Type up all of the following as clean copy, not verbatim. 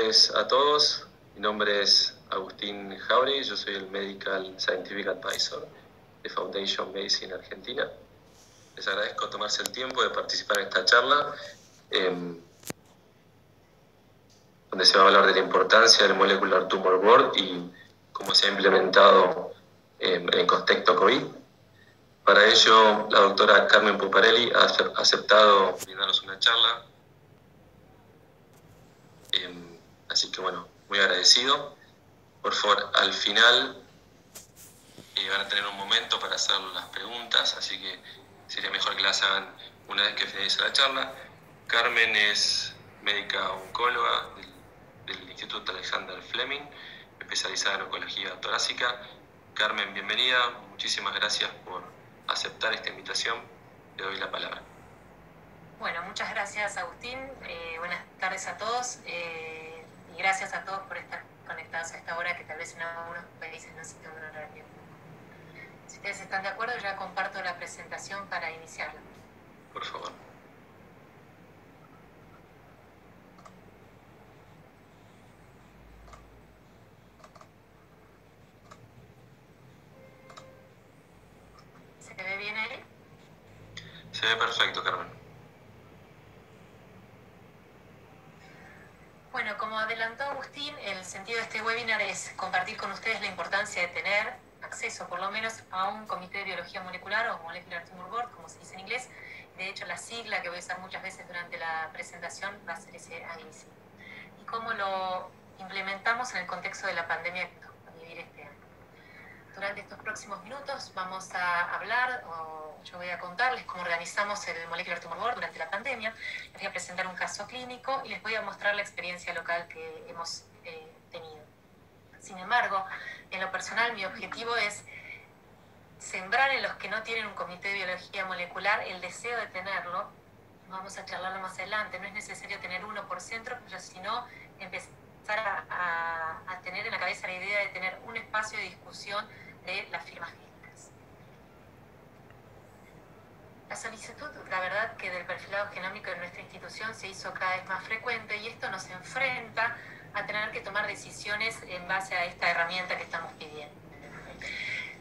noches a todos. Mi nombre es Agustín Jauregui, yo soy el Medical Scientific Advisor de Foundation Medicine Argentina. Les agradezco tomarse el tiempo de participar en esta charla, donde se va a hablar de la importancia del Molecular Tumor Board y cómo se ha implementado en el contexto COVID. Para ello, la doctora Carmen Puparelli ha aceptado brindarnos una charla. Así que bueno, muy agradecido. Por favor, al final van a tener un momento para hacer las preguntas, así que sería mejor que las hagan una vez que finalice la charla. Carmen es médica oncóloga del Instituto Alexander Fleming, especializada en oncología torácica. Carmen, bienvenida. Muchísimas gracias por aceptar esta invitación. Le doy la palabra. Bueno, muchas gracias, Agustín. Buenas tardes a todos. Y gracias a todos por estar conectados a esta hora que tal vez en algunos países no se tenga un horario. Si ustedes están de acuerdo, ya comparto la presentación para iniciarla. Por favor. ¿Se ve bien ahí? Se ve perfecto, Carmen. Bueno, como adelantó Agustín, el sentido de este webinar es compartir con ustedes la importancia de tener acceso por lo menos a un comité de biología molecular o Molecular Tumor Board, como se dice en inglés. De hecho, la sigla que voy a usar muchas veces durante la presentación va a ser ese AIMSI. Y cómo lo implementamos en el contexto de la pandemia que nos va a vivir este año. Durante estos próximos minutos vamos a hablar, o yo voy a contarles cómo organizamos el Molecular Tumor Board durante la pandemia. Les voy a presentar un caso clínico y les voy a mostrar la experiencia local que hemos tenido. Sin embargo, en lo personal, mi objetivo es sembrar en los que no tienen un comité de biología molecular el deseo de tenerlo. Vamos a charlarlo más adelante. No es necesario tener uno por centro, pero sino empezar a tener en la cabeza la idea de tener un espacio de discusión de las firmas génicas. La solicitud, la verdad, que del perfilado genómico en nuestra institución se hizo cada vez más frecuente y esto nos enfrenta a tener que tomar decisiones en base a esta herramienta que estamos pidiendo.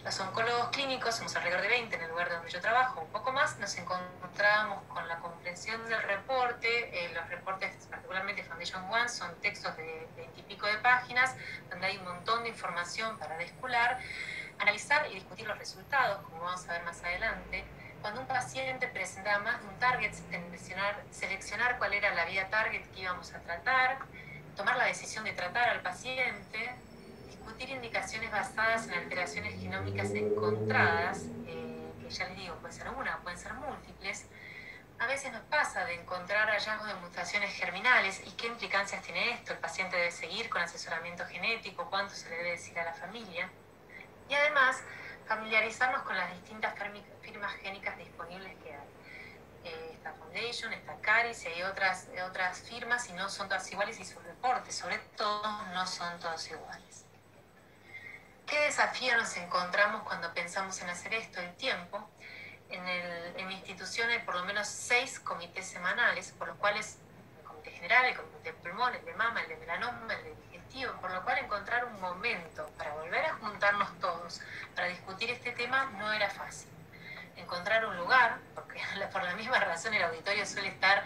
Los oncólogos clínicos, somos alrededor de 20 en el lugar donde yo trabajo, un poco más, nos encontramos con la comprensión del reporte. Los reportes, particularmente Foundation One, son textos de 20 y pico de páginas, donde hay un montón de información para descular, analizar y discutir los resultados, como vamos a ver más adelante. Cuando un paciente presentaba más de un target, seleccionar cuál era la vía target que íbamos a tratar, tomar la decisión de tratar al paciente, discutir indicaciones basadas en alteraciones genómicas encontradas, que ya les digo, puede ser una, pueden ser múltiples. A veces nos pasa de encontrar hallazgos de mutaciones germinales y qué implicancias tiene esto. El paciente debe seguir con asesoramiento genético, cuánto se le debe decir a la familia. Y además, familiarizarnos con las distintas firmas génicas disponibles que hay. Está Foundation, está Caris y hay otras firmas y no son todas iguales y sus reportes, sobre todo, no son todos iguales. ¿Qué desafío nos encontramos cuando pensamos en hacer esto? El tiempo. En mi institución hay por lo menos 6 comités semanales, por los cuales el comité general, el comité de pulmón, el de mama, el de melanoma, el de digestivo, por lo cual encontrar un momento para volver a juntarnos todos para discutir este tema no era fácil. Encontrar un lugar, porque por la misma razón el auditorio suele estar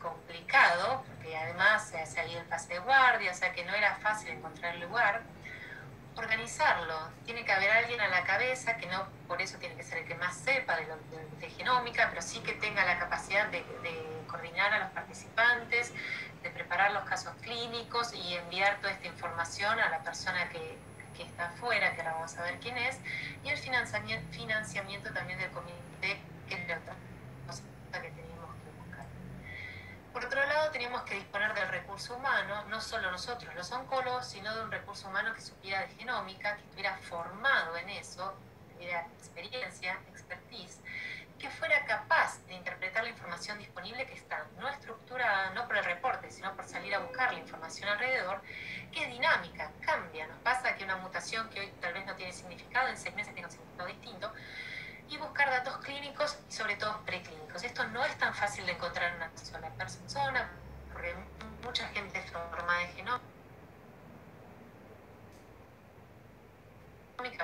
complicado, porque además se hace ahí el pase de guardia, o sea que no era fácil encontrar el lugar. Organizarlo, tiene que haber alguien a la cabeza, que no por eso tiene que ser el que más sepa de genómica, pero sí que tenga la capacidad de coordinar a los participantes, de preparar los casos clínicos y enviar toda esta información a la persona que está afuera, que ahora vamos a ver quién es, y el financiamiento también del comité, que es la otra cosa que teníamos que buscar. Por otro lado, teníamos que disponer del recurso humano, no solo nosotros los oncólogos, sino de un recurso humano que supiera de genómica, que estuviera formado en eso, tuviera experiencia, expertise, que fuera capaz de interpretar la información disponible que está no estructurada, no por el reporte, sino por salir a buscar la información alrededor, que es dinámica, cambia. Nos pasa que una mutación que hoy tal vez no tiene significado, en 6 meses tiene un significado distinto, y buscar datos clínicos y sobre todo preclínicos. Esto no es tan fácil de encontrar en una sola persona, porque mucha gente formada en genómica,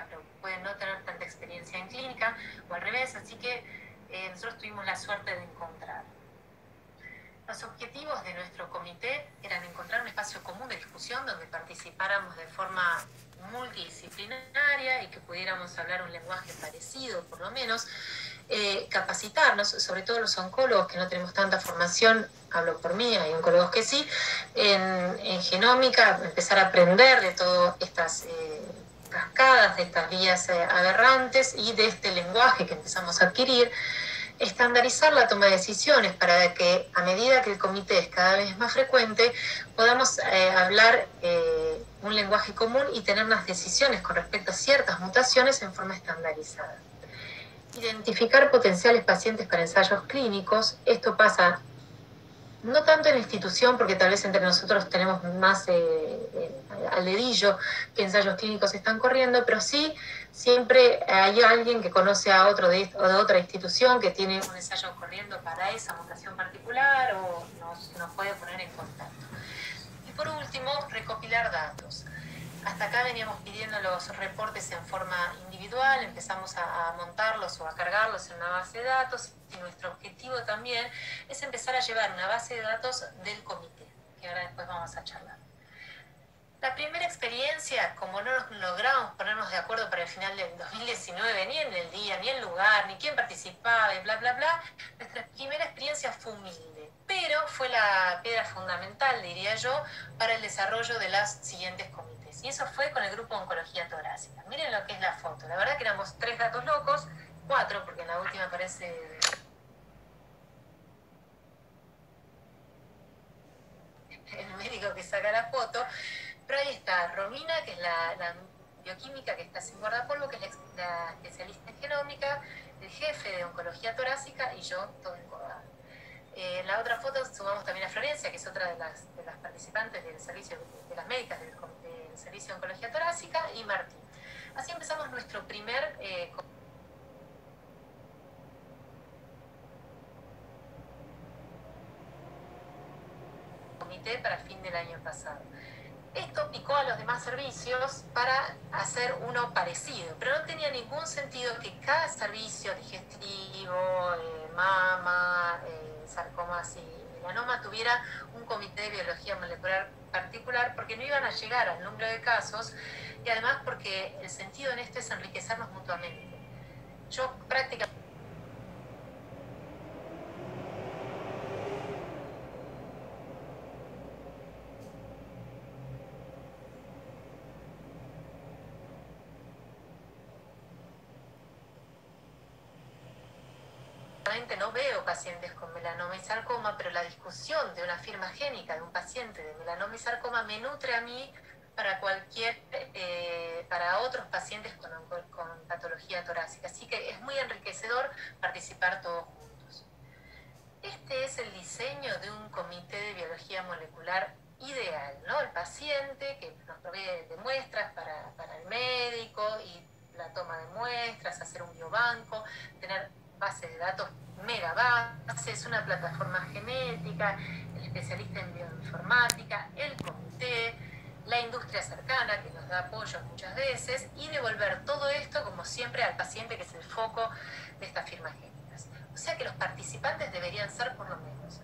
pero pueden no tener tanta experiencia en clínica, o al revés, así que nosotros tuvimos la suerte de encontrar. Los objetivos de nuestro comité eran encontrar un espacio común de discusión donde participáramos de forma multidisciplinaria y que pudiéramos hablar un lenguaje parecido, por lo menos, capacitarnos, sobre todo los oncólogos que no tenemos tanta formación, hablo por mí, hay oncólogos que sí, en genómica, empezar a aprender de todas estas cascadas, de estas vías aberrantes y de este lenguaje que empezamos a adquirir, estandarizar la toma de decisiones para que a medida que el comité es cada vez más frecuente podamos hablar un lenguaje común y tener unas decisiones con respecto a ciertas mutaciones en forma estandarizada. Identificar potenciales pacientes para ensayos clínicos. Esto pasa no tanto en la institución, porque tal vez entre nosotros tenemos más al dedillo que ensayos clínicos están corriendo, pero sí siempre hay alguien que conoce a otro de otra institución que tiene un ensayo corriendo para esa mutación particular o nos puede poner en contacto. Y por último, recopilar datos. Hasta acá veníamos pidiendo los reportes en forma individual, empezamos a montarlos o a cargarlos en una base de datos y nuestro objetivo también es empezar a llevar una base de datos del comité, que ahora después vamos a charlar. La primera experiencia, como no nos logramos ponernos de acuerdo para el final del 2019, ni en el día, ni el lugar, ni quién participaba, y bla, bla, bla, nuestra primera experiencia fue humilde, pero fue la piedra fundamental, diría yo, para el desarrollo de los siguientes comités. Y eso fue con el grupo de oncología torácica. Miren lo que es la foto. La verdad que éramos 3 gatos locos, 4, porque en la última aparece el médico que saca la foto. Pero ahí está Romina, que es la bioquímica que está sin guardapolvo, que es la especialista en genómica, el jefe de oncología torácica y yo, todo encuadrado. En la otra foto sumamos también a Florencia, que es otra de las participantes del servicio, de las médicas del servicio de oncología torácica, y Martín. Así empezamos nuestro primer comité para fin del año pasado. Esto picó a los demás servicios para hacer uno parecido, pero no tenía ningún sentido que cada servicio digestivo, mama, sarcomas y melanoma tuviera un comité de biología molecular particular, porque no iban a llegar al número de casos y además porque el sentido en esto es enriquecernos mutuamente. Yo prácticamente no veo pacientes con melanoma y sarcoma, pero la discusión de una firma génica de un paciente de melanoma y sarcoma me nutre a mí para para otros pacientes con patología torácica. Así que es muy enriquecedor participar todos juntos. Este es el diseño de un comité de biología molecular ideal, ¿no? El paciente que nos provee de muestras para el médico y la toma de muestras, hacer un biobanco, tener base de datos mega bases, una plataforma genética, el especialista en bioinformática, el comité, la industria cercana que nos da apoyo muchas veces y devolver todo esto como siempre al paciente, que es el foco de estas firmas génicas. O sea que los participantes deberían ser por lo menos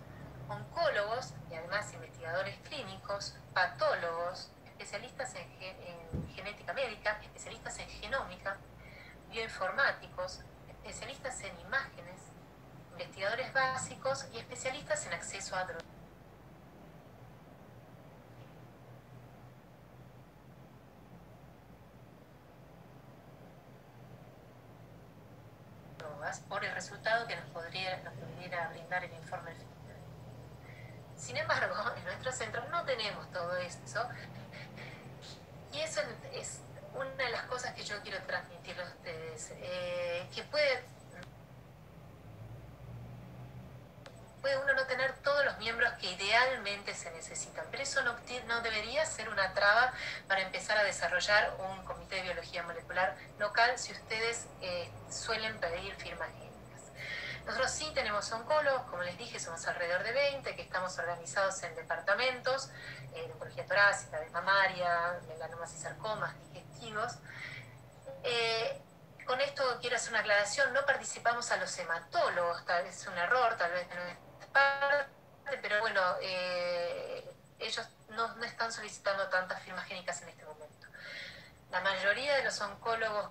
oncólogos y además investigadores clínicos, patólogos, especialistas en genética médica, especialistas en genómica, bioinformáticos, especialistas en imágenes, investigadores básicos y especialistas en acceso a drogas. Por el resultado que nos pudiera brindar el informe final. Sin embargo, en nuestro centro no tenemos todo eso y eso es una de las cosas que yo quiero transmitirle a ustedes, que puede uno no tener todos los miembros que idealmente se necesitan, pero eso no debería ser una traba para empezar a desarrollar un comité de biología molecular local si ustedes suelen pedir firmas génicas. Nosotros sí tenemos oncólogos, como les dije, somos alrededor de 20, que estamos organizados en departamentos de oncología torácica, de mamaria, melanomas y sarcomas, digestivos. Con esto quiero hacer una aclaración, no participamos a los hematólogos, tal vez es un error, tal vez de nuestra parte, pero bueno, ellos no están solicitando tantas firmas génicas en este momento. La mayoría de los oncólogos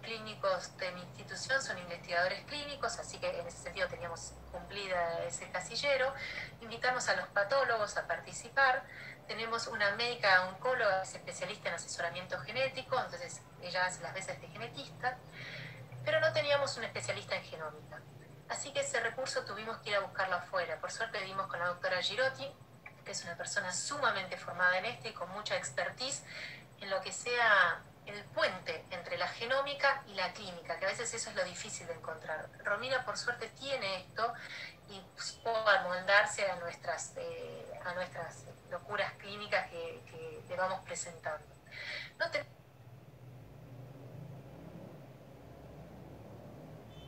clínicos de mi institución son investigadores clínicos, así que en ese sentido teníamos cumplida ese casillero. Invitamos a los patólogos a participar. Tenemos una médica oncóloga que es especialista en asesoramiento genético, entonces ella hace las veces de genetista, pero no teníamos un especialista en genómica. Así que ese recurso tuvimos que ir a buscarlo afuera. Por suerte dimos con la doctora Girotti, que es una persona sumamente formada en y con mucha expertise en lo que sea el puente entre la genómica y la clínica, que a veces eso es lo difícil de encontrar. Romina, por suerte, tiene esto y puede amoldarse a nuestras locuras clínicas que le vamos presentando. No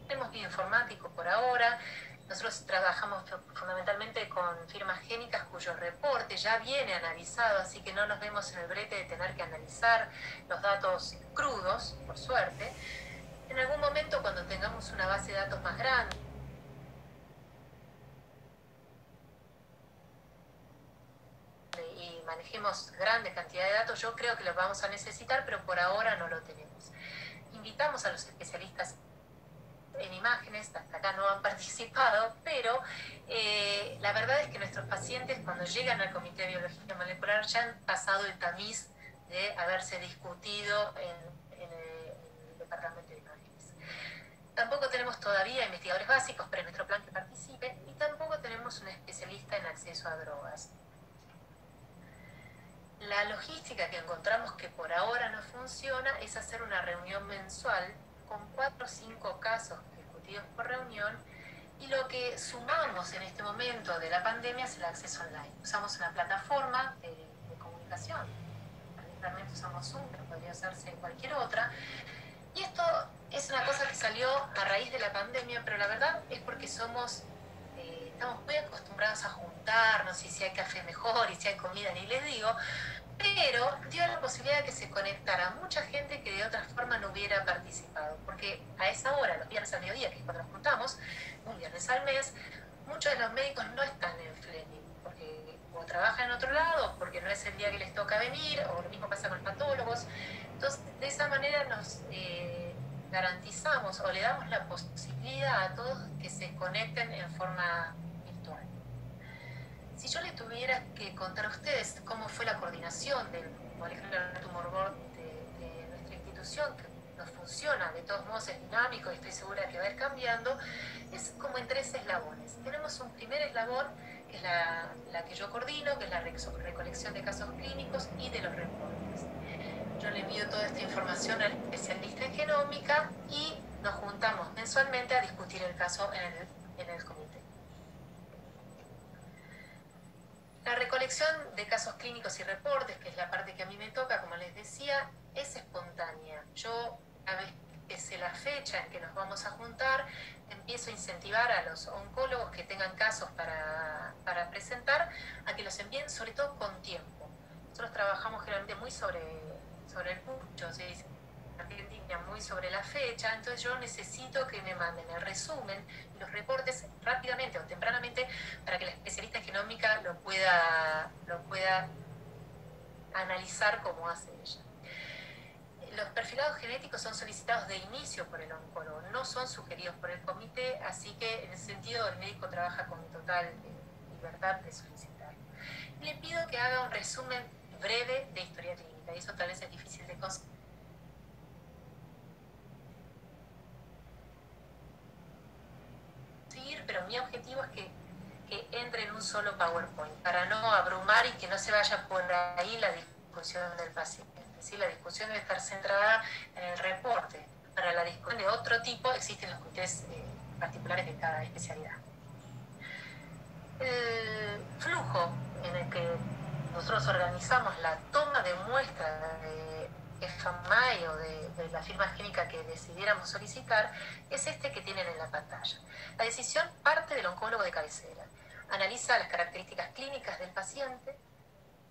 tenemos bioinformático por ahora. Nosotros trabajamos fundamentalmente con firmas génicas cuyos reportes ya viene analizado, así que no nos vemos en el brete de tener que analizar los datos crudos, por suerte. En algún momento, cuando tengamos una base de datos más grande y manejemos grande cantidad de datos, yo creo que los vamos a necesitar, pero por ahora no lo tenemos. Invitamos a los especialistas en imágenes, hasta acá no han participado, pero la verdad es que nuestros pacientes cuando llegan al Comité de Biología Molecular ya han pasado el tamiz de haberse discutido en el Departamento de Imágenes. Tampoco tenemos todavía investigadores básicos, pero es nuestro plan que participen, y tampoco tenemos un especialista en acceso a drogas. La logística que encontramos que por ahora no funciona es hacer una reunión mensual con 4 o 5 casos discutidos por reunión, y lo que sumamos en este momento de la pandemia es el acceso online. Usamos una plataforma de comunicación, particularmente usamos Zoom, pero podría usarse cualquier otra, y esto es una cosa que salió a raíz de la pandemia, pero la verdad es porque estamos muy acostumbrados a juntarnos, y si hay café mejor, y si hay comida ni les digo, pero dio la posibilidad de que se conectara mucha gente que de otra forma no hubiera participado, porque a esa hora, los viernes al mediodía, que es cuando nos juntamos, un viernes al mes, muchos de los médicos no están en Fleming, porque o trabajan en otro lado, porque no es el día que les toca venir, o lo mismo pasa con los patólogos. Entonces, de esa manera nos garantizamos o le damos la posibilidad a todos que se conecten en forma virtual. Si yo les tuviera que contar a ustedes cómo fue la coordinación del Molecular Tumor Board de nuestra institución, que no funciona, de todos modos es dinámico y estoy segura que va a ir cambiando, es como en 3 eslabones. Tenemos un primer eslabón, que es la que yo coordino, que es la recolección de casos clínicos y de los reportes. Yo le envío toda esta información al especialista en genómica y nos juntamos mensualmente a discutir el caso en el comité. La recolección de casos clínicos y reportes, que es la parte que a mí me toca, como les decía, es espontánea. Yo, a vez que sé la fecha en que nos vamos a juntar, empiezo a incentivar a los oncólogos que tengan casos para presentar, a que los envíen, sobre todo con tiempo. Nosotros trabajamos generalmente muy sobre el pucho, ¿sí? Argentina muy sobre la fecha, entonces yo necesito que me manden el resumen y los reportes rápidamente o tempranamente para que la especialista en genómica lo pueda analizar como hace ella. Los perfilados genéticos son solicitados de inicio por el oncólogo, no son sugeridos por el comité, así que en ese sentido el médico trabaja con total libertad de solicitarlo. Le pido que haga un resumen breve de historia clínica, y eso tal vez es difícil de conseguir, pero mi objetivo es que entre en un solo PowerPoint, para no abrumar y que no se vaya por ahí la discusión del paciente. ¿Sí? La discusión debe estar centrada en el reporte. Para la discusión de otro tipo existen los comités particulares de cada especialidad. El flujo en el que nosotros organizamos la toma de muestra de FMI o de la firma génica que decidiéramos solicitar es este que tienen en la pantalla. La decisión parte del oncólogo de cabecera, analiza las características clínicas del paciente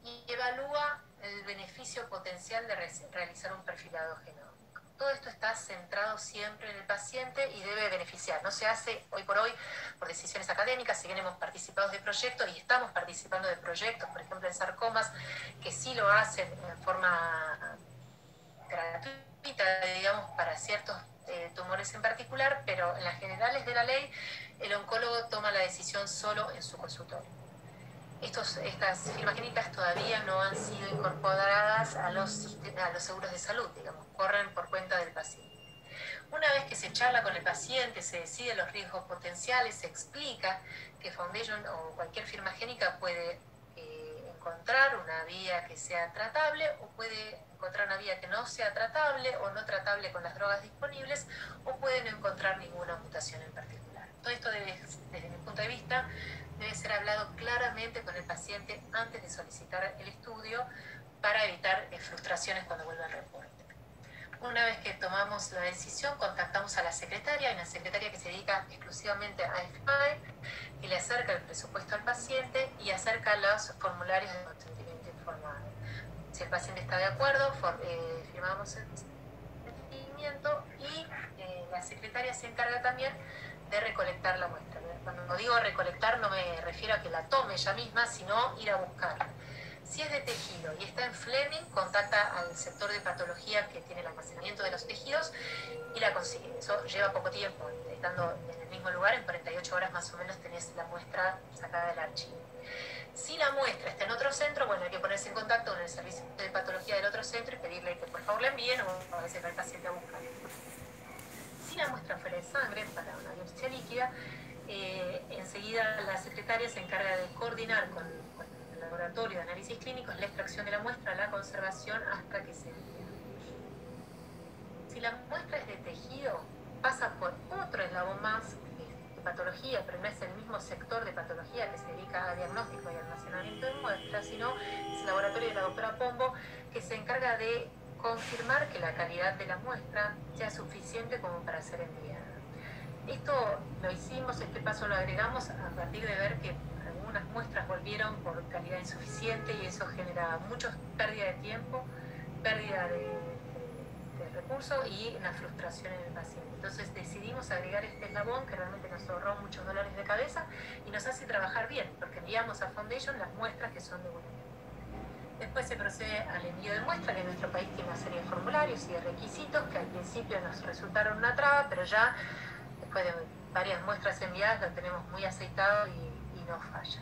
y evalúa el beneficio potencial de realizar un perfilado genómico. Todo esto está centrado siempre en el paciente y debe beneficiar. No se hace hoy por hoy por decisiones académicas, si bien hemos participado de proyectos y estamos participando de proyectos, por ejemplo en sarcomas, que sí lo hacen en forma gratuita, digamos, para ciertos tumores en particular, pero en las generales de la ley, el oncólogo toma la decisión solo en su consultorio. Estas firmas clínicas todavía no han sido incorporadas a los seguros de salud, digamos, corren por cuenta del paciente. Una vez que se charla con el paciente, se deciden los riesgos potenciales, se explica que Foundation o cualquier firma génica puede encontrar una vía que sea tratable o puede encontrar una vía que no sea tratable o no tratable con las drogas disponibles o puede no encontrar ninguna mutación en particular. Todo esto desde mi punto de vista debe ser hablado claramente con el paciente antes de solicitar el estudio para evitar frustraciones cuando vuelva al reporte. Una vez que tomamos la decisión, contactamos a la secretaria, hay una secretaria que se dedica exclusivamente a FMI, que le acerca el presupuesto al paciente y acerca los formularios de consentimiento informado. Si el paciente está de acuerdo, firmamos el consentimiento y la secretaria se encarga también de recolectar la muestra. Cuando digo recolectar no me refiero a que la tome ella misma, sino ir a buscarla. Si es de tejido y está en Fleming, contacta al sector de patología que tiene el almacenamiento de los tejidos y la consigue. Eso lleva poco tiempo, estando en el mismo lugar, en 48 horas más o menos tenés la muestra sacada del archivo. Si la muestra está en otro centro, bueno, hay que ponerse en contacto con el servicio de patología del otro centro y pedirle que por favor la envíen o a veces va el paciente a buscarla. Si la muestra fuera de sangre para una biopsia líquida, enseguida la secretaria se encarga de coordinar con el laboratorio de análisis clínicos la extracción de la muestra, la conservación hasta que se envía. Si la muestra es de tejido, pasa por otro eslabón más de patología, pero no es el mismo sector de patología que se dedica a diagnóstico y almacenamiento de muestras, sino es el laboratorio de la doctora Pombo, que se encarga de confirmar que la calidad de la muestra sea suficiente como para ser enviada. Esto lo hicimos, este paso lo agregamos a partir de ver que algunas muestras volvieron por calidad insuficiente y eso genera mucha pérdida de tiempo, pérdida de recursos y una frustración en el paciente. Entonces decidimos agregar este eslabón que realmente nos ahorró muchos dólares de cabeza y nos hace trabajar bien, porque enviamos a Foundation las muestras que son de buena calidad. Después se procede al envío de muestras, que en nuestro país tiene una serie de formularios y de requisitos que al principio nos resultaron una traba, pero ya después de varias muestras enviadas lo tenemos muy aceitado y no falla.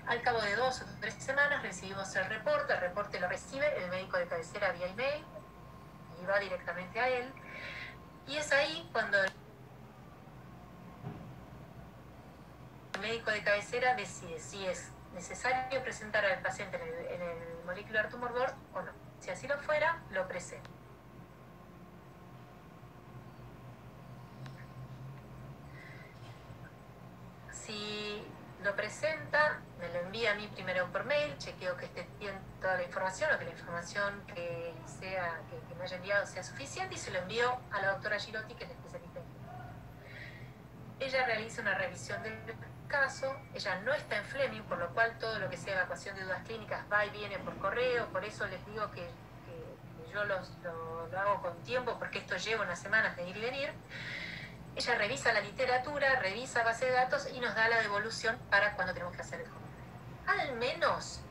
Al cabo de 2 o 3 semanas recibimos el reporte lo recibe el médico de cabecera vía email y va directamente a él. Y es ahí cuando el médico de cabecera decide si es necesario presentar al paciente en el Molecular Tumor Board o no. Si así lo fuera, lo presenta. Si lo presenta, me lo envía a mí primero por mail, chequeo que esté bien toda la información o que la información que me haya enviado sea suficiente y se lo envío a la doctora Girotti, que es la especialista en clínica. Ella realiza una revisión del caso, ella no está en Fleming, por lo cual todo lo que sea evacuación de dudas clínicas va y viene por correo, por eso les digo que yo lo hago con tiempo, porque esto lleva unas semanas de ir y venir. Ella revisa la literatura, revisa base de datos y nos da la devolución para cuando tenemos que hacer el comentario. Al menos,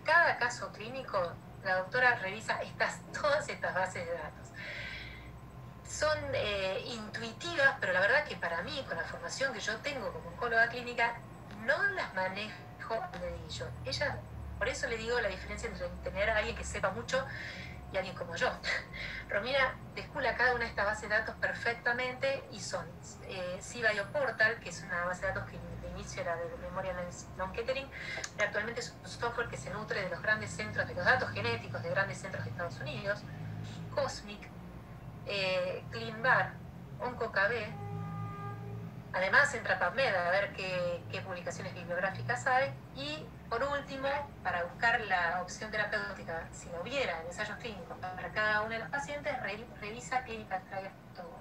cada caso clínico, la doctora revisa todas estas bases de datos. Son intuitivas, pero la verdad que para mí, con la formación que yo tengo como oncóloga clínica, no las manejo al dedillo. Ella, por eso le digo la diferencia entre tener a alguien que sepa mucho y alguien como yo. Romina descula cada una de estas bases de datos perfectamente y son C-Bioportal, que es una base de datos que de inicio era de Memorial Sloan Kettering, y actualmente es un software que se nutre de los grandes centros, de los datos genéticos de grandes centros de Estados Unidos, Cosmic, CleanBar, OncoKB. Además entra PubMed a ver qué publicaciones bibliográficas hay y Por último, para buscar la opción terapéutica, si lo hubiera en ensayos clínicos para cada uno de los pacientes, revisa clinicaltrials.gov.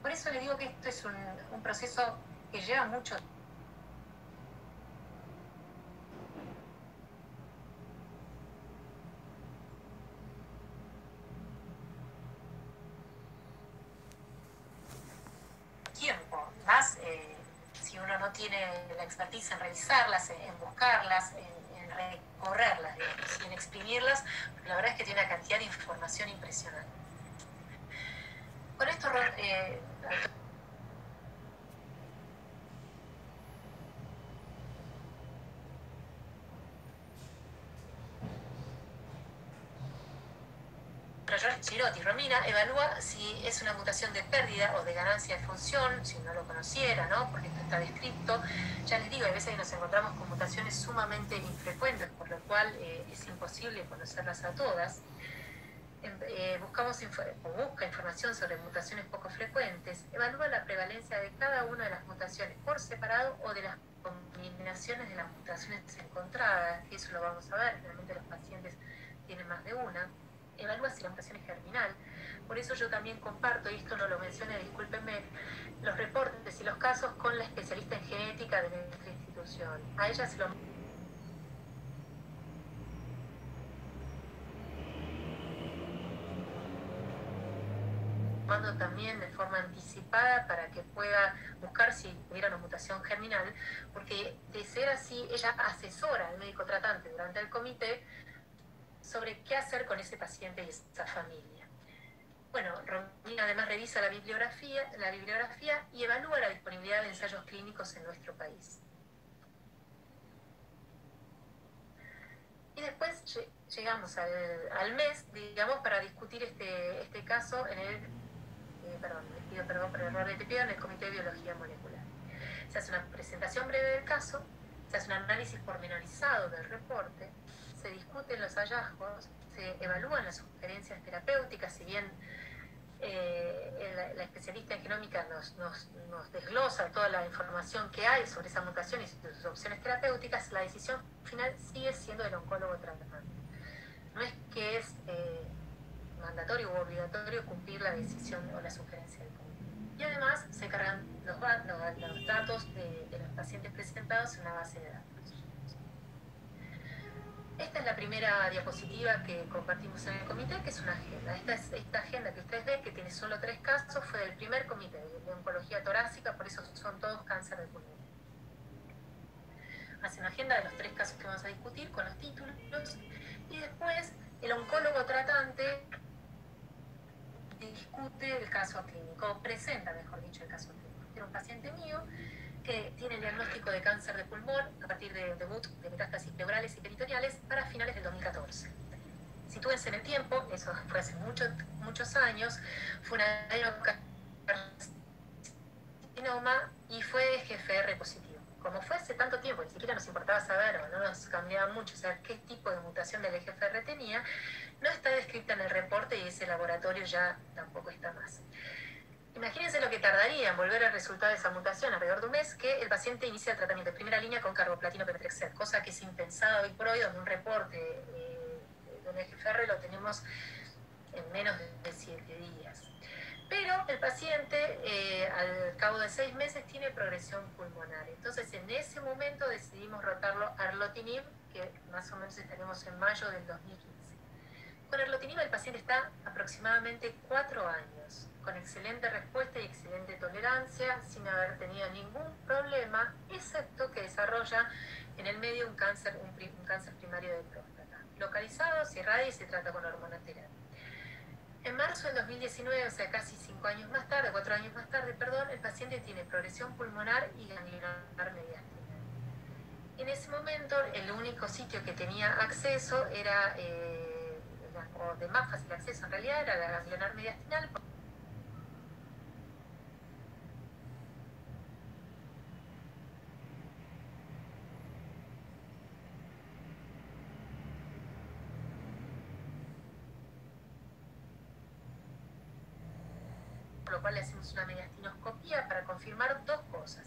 Por eso le digo que esto es un proceso que lleva mucho tiempo, más si uno no tiene la expertise en revisarlas, en buscarlas, en recorrerlas, digamos, y en exprimirlas, la verdad es que tiene una cantidad de información impresionante. Con esto, Girotti Romina evalúa si es una mutación de pérdida o de ganancia de función, si no lo conociera, ¿no? Porque esto está descrito. Ya les digo, hay veces que nos encontramos con mutaciones sumamente infrecuentes, por lo cual es imposible conocerlas a todas. Busca información sobre mutaciones poco frecuentes, evalúa la prevalencia de cada una de las mutaciones por separado o de las combinaciones de las mutaciones encontradas, que eso lo vamos a ver, realmente los pacientes tienen más de una. Evalúa si la mutación es germinal. Por eso yo también comparto, y esto no lo mencioné, discúlpenme, los reportes y los casos con la especialista en genética de nuestra institución. A ella se lo mando también de forma anticipada para que pueda buscar si hubiera una mutación germinal, porque de ser así, ella asesora al médico tratante durante el comité sobre qué hacer con ese paciente y esa familia. Bueno, Romina además revisa la bibliografía y evalúa la disponibilidad de ensayos clínicos en nuestro país. Y después llegamos al mes, digamos, para discutir este caso en el, les pido perdón por el error de TPO, en el Comité de Biología Molecular. Se hace una presentación breve del caso, se hace un análisis pormenorizado del reporte, se discuten los hallazgos, se evalúan las sugerencias terapéuticas, si bien la especialista en genómica nos desglosa toda la información que hay sobre esa mutación y sus opciones terapéuticas, la decisión final sigue siendo del oncólogo tratante. No es que es mandatorio u obligatorio cumplir la decisión o la sugerencia del comité. Y además se cargan los datos de los pacientes presentados en una base de datos. Esta es la primera diapositiva que compartimos en el comité, que es una agenda. Esta agenda que ustedes ven, que tiene solo 3 casos, fue del primer comité de oncología torácica, por eso son todos cáncer de pulmón. Hace una agenda de los 3 casos que vamos a discutir con los títulos, y después el oncólogo tratante discute el caso clínico, presenta, mejor dicho, el caso clínico. Era un paciente mío que tiene el diagnóstico de cáncer de pulmón a partir de debut de metástasis pleurales y peritoneales para finales del 2014. Sitúense en el tiempo, eso fue hace muchos años, fue una adenocarcinoma y fue GFR positivo. Como fue hace tanto tiempo, ni siquiera nos importaba saber o no nos cambiaba mucho saber qué tipo de mutación del EGFR tenía, no está descrita en el reporte y ese laboratorio ya tampoco está más. Imagínense lo que tardaría en volver al resultado de esa mutación alrededor de un mes, que el paciente inicia el tratamiento de primera línea con carboplatino pemetrexed, cosa que es impensada hoy por hoy, donde un reporte de un EGFR lo tenemos en menos de 7 días. Pero el paciente, al cabo de 6 meses, tiene progresión pulmonar. Entonces, en ese momento decidimos rotarlo a erlotinib, que más o menos estaremos en mayo del 2015. Con erlotinib el paciente está aproximadamente 4 años, con excelente respuesta y excelente tolerancia, sin haber tenido ningún problema, excepto que desarrolla en el medio un cáncer primario de próstata. Localizado, se irradia y se trata con hormonoterapia. En marzo del 2019, o sea, casi 4 años más tarde, el paciente tiene progresión pulmonar y ganglionar mediastinal. En ese momento, el único sitio que tenía acceso era, o de más fácil acceso en realidad, era la ganglionar mediastinal. Por lo cual le hacemos una mediastinoscopía para confirmar 2 cosas.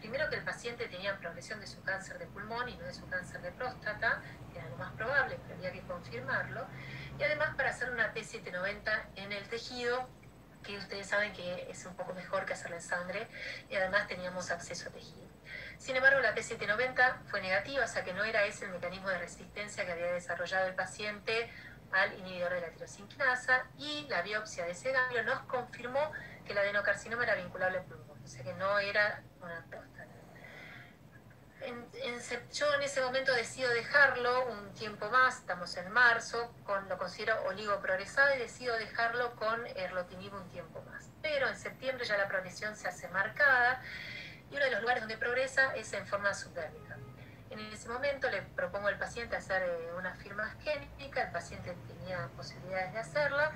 primero que el paciente tenía progresión de su cáncer de pulmón y no de su cáncer de próstata, que era lo más probable, pero había que confirmarlo, y además para hacer una P790 en el tejido, que ustedes saben que es un poco mejor que hacerla en sangre, y además teníamos acceso a tejido. Sin embargo, la P790 fue negativa, o sea que no era ese el mecanismo de resistencia que había desarrollado el paciente al inhibidor de la tirosinquinasa, y la biopsia de ese ganglio nos confirmó que el adenocarcinoma era vinculable al pulmón, o sea que no era una próstata. Yo en ese momento decido dejarlo un tiempo más, estamos en marzo, lo considero oligoprogresado y decido dejarlo con erlotinib un tiempo más. Pero en septiembre ya la progresión se hace marcada y uno de los lugares donde progresa es en forma subdérmica. En ese momento le propongo al paciente hacer una firma génica, el paciente tenía posibilidades de hacerla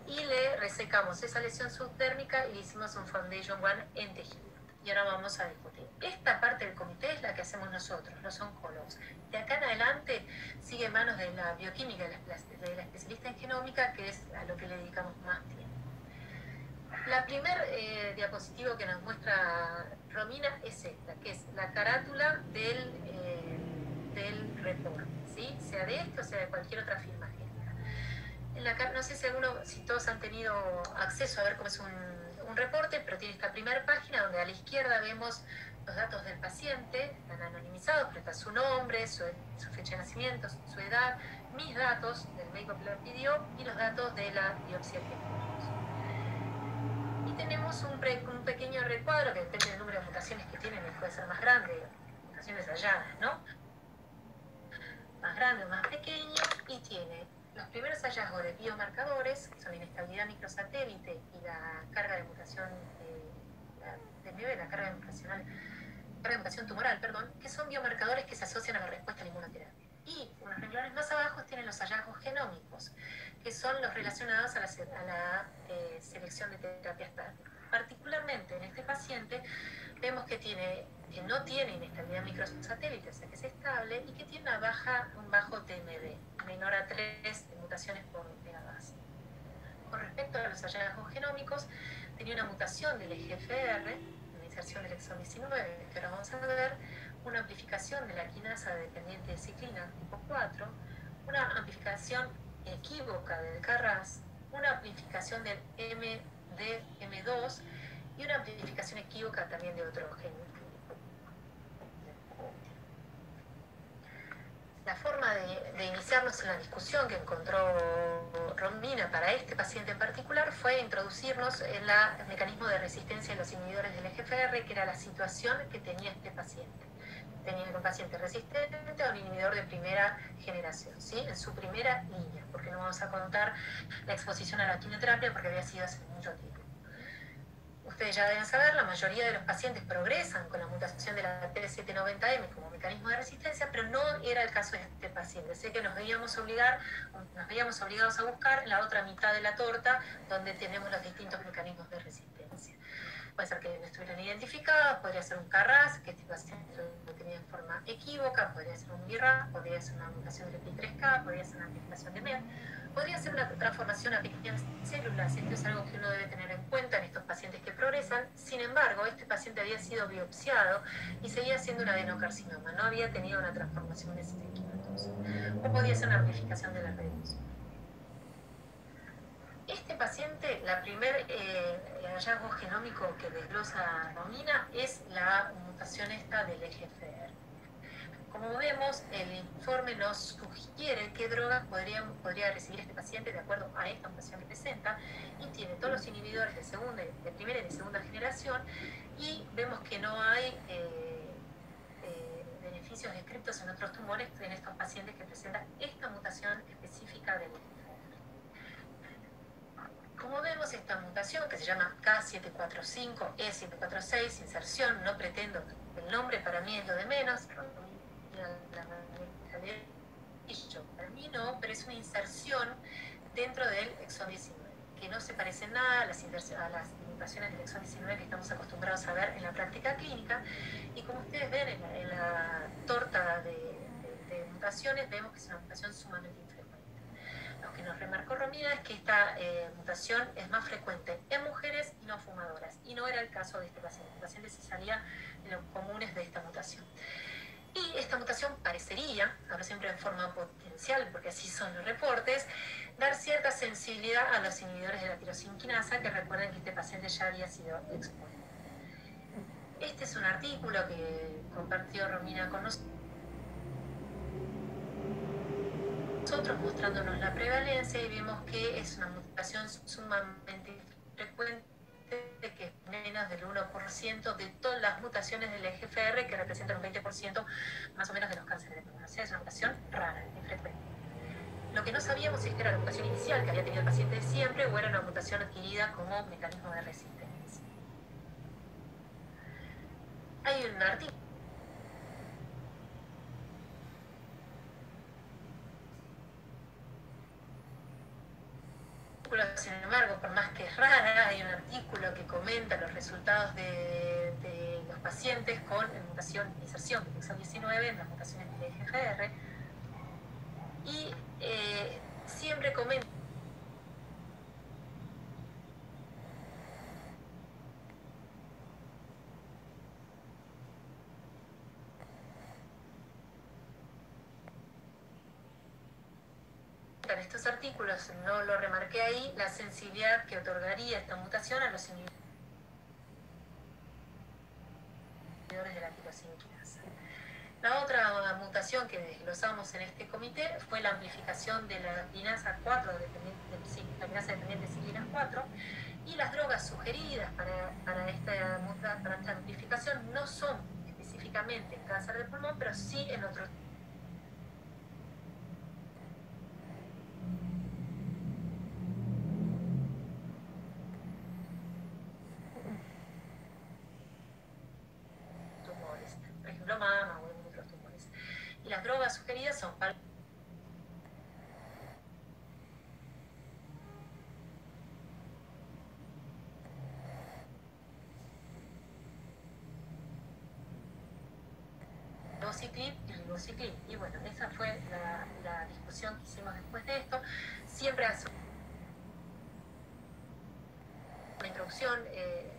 y le resecamos esa lesión subdérmica y le hicimos un Foundation One en tejido. Y ahora vamos a discutir. Esta parte del comité es la que hacemos nosotros, los oncólogos. De acá en adelante sigue en manos de la bioquímica, de la especialista en genómica, que es a lo que le dedicamos más tiempo. La primer diapositivo que nos muestra Romina es esta, que es la carátula del reporte, ¿sí? Sea de este o sea de cualquier otra firma génica. No sé si todos han tenido acceso a ver cómo es un reporte, pero tiene esta primera página donde a la izquierda vemos los datos del paciente, están anonimizados, pero está su nombre, su fecha de nacimiento, su edad, mis datos del médico que lo pidió y los datos de la biopsia que hicimos. Y tenemos un pequeño recuadro que depende del número de mutaciones que tienen, puede ser más grande, mutaciones halladas, ¿no? Más grande o más pequeño, y tiene los primeros hallazgos de biomarcadores, que son la inestabilidad microsatélite y la carga de mutación la carga de mutación tumoral, perdón, que son biomarcadores que se asocian a la respuesta a la inmunoterapia. Y unos renglones más abajo tienen los hallazgos genómicos, que son los relacionados a la selección de terapias tácticas. Particularmente en este paciente vemos que no tiene inestabilidad microsatélite, o sea que es estable, y que tiene un bajo TMB, menor a 3 mutaciones por megabase. Con respecto a los hallazgos genómicos, tenía una mutación del EGFR, una inserción del exón 19, que ahora vamos a ver, una amplificación de la quinasa dependiente de ciclina tipo 4, una amplificación equívoca del KRAS, una amplificación del MDM2 y una amplificación equívoca también de otro gen. La forma de iniciarnos en la discusión que encontró Romina para este paciente en particular fue introducirnos en el mecanismo de resistencia de los inhibidores del EGFR, que era la situación que tenía este paciente. Tenía un paciente resistente a un inhibidor de primera generación, ¿sí? En su primera línea, porque no vamos a contar la exposición a la quimioterapia porque había sido hace mucho tiempo. Ustedes ya deben saber, la mayoría de los pacientes progresan con la mutación de la P790M como mecanismo de resistencia, pero no era el caso de este paciente. Sé que nos veíamos obligados a buscar la otra mitad de la torta, donde tenemos los distintos mecanismos de resistencia. Puede ser que no estuvieran identificados, podría ser un KRAS, que este paciente lo tenía en forma equívoca, podría ser un BRAF, podría ser una mutación de PI3K, podría ser una amplificación de MET, podría ser una transformación a pequeñas células. Esto es algo que uno debe tener en cuenta en estos pacientes que progresan. Sin embargo, este paciente había sido biopsiado y seguía siendo un adenocarcinoma, no había tenido una transformación de citoquímicos. O podía ser una amplificación de la redes. Este paciente, el primer hallazgo genómico que desglosa Romina es la mutación esta del EGFR. Como vemos, el informe nos sugiere qué drogas podría recibir este paciente de acuerdo a esta mutación que presenta, y tiene todos los inhibidores de primera y de segunda generación, y vemos que no hay beneficios descritos en otros tumores en estos pacientes que presentan esta mutación específica del EGFR. Como vemos, esta mutación, que se llama K745E746, inserción, no pretendo, el nombre para mí es lo de menos, para mí no, pero es una inserción dentro del exón 19, que no se parece en nada a las mutaciones del exón 19 que estamos acostumbrados a ver en la práctica clínica, y como ustedes ven en la torta de mutaciones, vemos que es una mutación sumamente infrecuente. Lo que nos remarcó Romina es que esta mutación es más frecuente en mujeres y no fumadoras, y no era el caso de este paciente. El paciente se salía de los comunes hablo siempre en forma potencial, porque así son los reportes, dar cierta sensibilidad a los inhibidores de la tirosinquinasa, que recuerden que este paciente ya había sido expuesto. Este es un artículo que compartió Romina con nosotros, mostrándonos la prevalencia, y vemos que es una mutación sumamente frecuente, que es menos del 1% de todas las mutaciones del EGFR, que representan un 20% más o menos de los cánceres de pulmón. O sea, es una mutación rara, infrecuente. Lo que no sabíamos es que era la mutación inicial que había tenido el paciente de siempre, o era una mutación adquirida como mecanismo de resistencia. Hay un artículo, sin embargo, por más que es rara, hay un artículo que comenta los resultados de los pacientes con mutación, inserción de exon 19 en las mutaciones de EGFR, y siempre comenta en estos artículos, no lo remarqué ahí, la sensibilidad que otorgaría esta mutación a los inhibidores de la tirosinquinasa. La otra mutación que desglosamos en este comité fue la amplificación de la quinasa 4, la quinasa dependiente de ciclina 4, y las drogas sugeridas para esta amplificación no son específicamente en cáncer de pulmón, pero sí en otros tumores, por ejemplo mama o en otros tumores. Y las drogas sugeridas son palbociclib y ribociclib. Y bueno, esa fue la discusión que hicimos después de esto. Siempre hace una introducción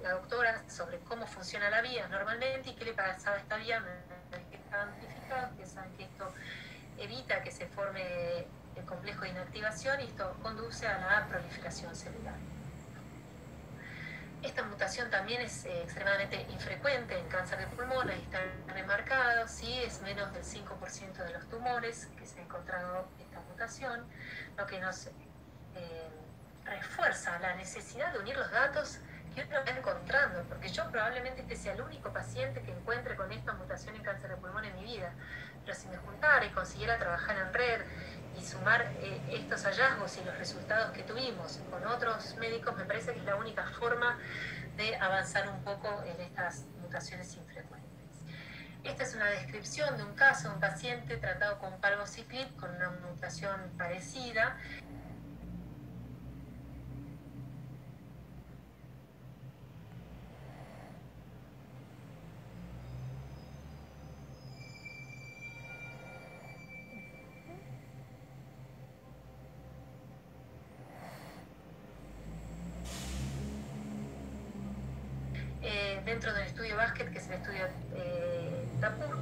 la doctora sobre cómo funciona la vía normalmente y qué le pasaba a esta vía una vez que está amplificada. Ustedes saben que esto evita que se forme el complejo de inactivación, y esto conduce a la proliferación celular. Esta mutación también es extremadamente infrecuente en cáncer de pulmón, ahí está remarcado, sí, es menos del 5% de los tumores que se ha encontrado esta mutación, lo que nos refuerza la necesidad de unir los datos que uno va encontrando, porque yo probablemente este sea el único paciente que encuentre con esta mutación en cáncer de pulmón en mi vida, pero si me juntara y consiguiera trabajar en red y sumar estos hallazgos y los resultados que tuvimos con otros médicos, me parece que es la única forma de avanzar un poco en estas mutaciones infrecuentes. Esta es una descripción de un caso de un paciente tratado con palbociclib con una mutación parecida. Dentro del estudio Basket, que es el estudio TAPUR,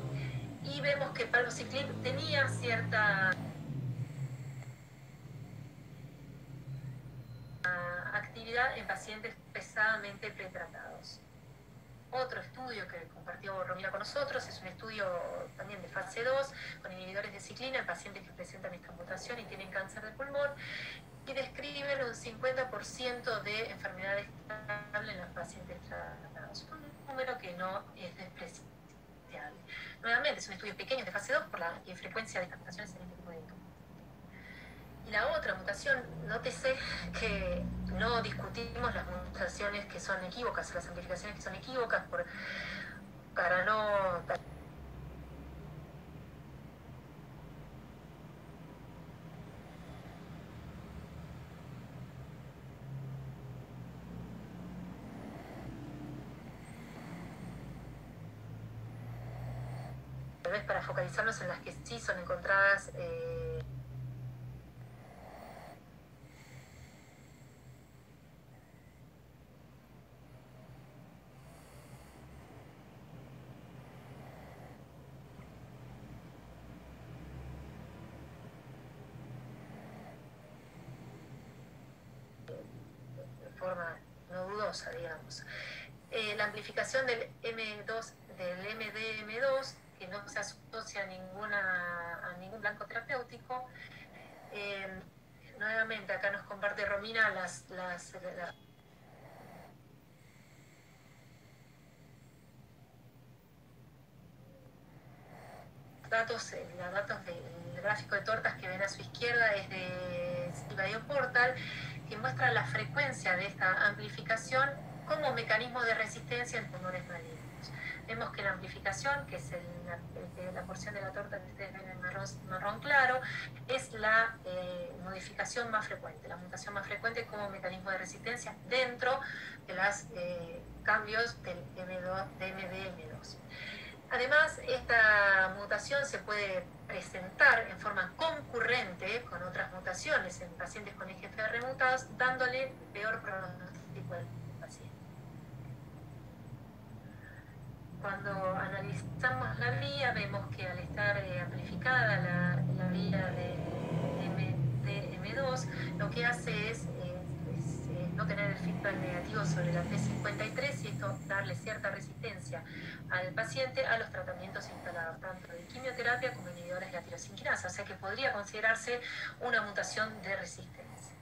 y vemos que palbociclib tenía cierta actividad en pacientes pesadamente pretratados. Otro estudio que compartió Romina con nosotros es un estudio también de fase 2 con inhibidores de ciclina en pacientes que presentan esta mutación y tienen cáncer de pulmón, y describen un 50% de enfermedad estable en los pacientes tratados. Un número que no es despreciable. Nuevamente, es un estudio pequeño de fase 2 por la infrecuencia de estas mutaciones en este tipo de tumores. Y la otra mutación, nótese que no discutimos las mutaciones que son equívocas, las amplificaciones que son equívocas, para no... Tal vez para focalizarnos en las que sí son encontradas forma no dudosa, digamos. La amplificación del M2, del MDM2, que no se asocia a ningún blanco terapéutico. Nuevamente, acá nos comparte Romina las datos del gráfico de tortas que ven a su izquierda es de Bioportal, que muestra la frecuencia de esta amplificación como mecanismo de resistencia en tumores malignos. Vemos que la amplificación, que es la porción de la torta que ustedes ven en marrón claro, es la modificación más frecuente, la mutación más frecuente como mecanismo de resistencia dentro de los cambios del MDM2. Además, esta mutación se puede presentar en forma concurrente con otras mutaciones en pacientes con EGFR mutados, dándole peor pronóstico al paciente. Cuando analizamos la vía, vemos que al estar amplificada la vía de M2, lo que hace es no tener el feedback negativo sobre la P53 y esto darle cierta resistencia al paciente a los tratamientos instalados, tanto de quimioterapia como inhibidores de la tirosinquinasa, o sea que podría considerarse una mutación de resistencia.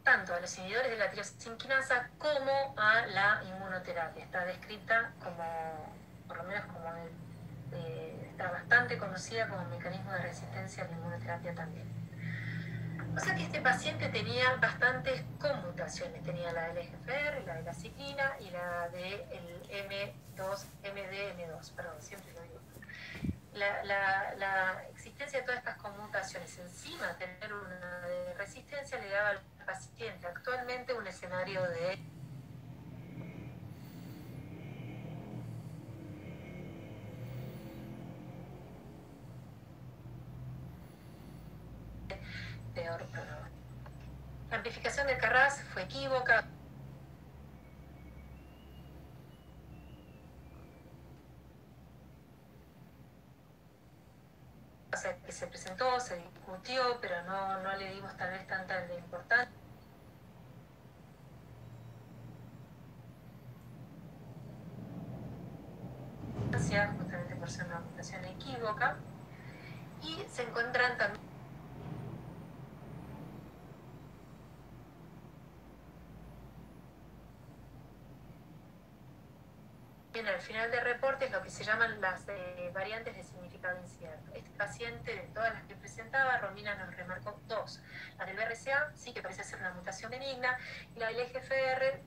Tanto a los inhibidores de la tirosinquinasa como a la inmunoterapia. Está descrita como, por lo menos como está bastante conocida como mecanismo de resistencia a la inmunoterapia también. O sea que este paciente tenía bastantes conmutaciones. Tenía la del EGFR, la de la ciclina y la del MDM2, perdón, siempre lo digo. La existencia de todas estas conmutaciones encima de tener una de resistencia le daba al paciente actualmente un escenario de peor pronóstico. La amplificación de Carras fue equívoca. Que se presentó, se discutió, pero no le dimos tal vez tanta importancia. Justamente por ser una mutación equívoca. Y se encuentran también al final del reporte es lo que se llaman las variantes de significado incierto. Este paciente, de todas las que presentaba, Romina nos remarcó dos. La del BRCA sí que parece ser una mutación benigna, y la del EGFR,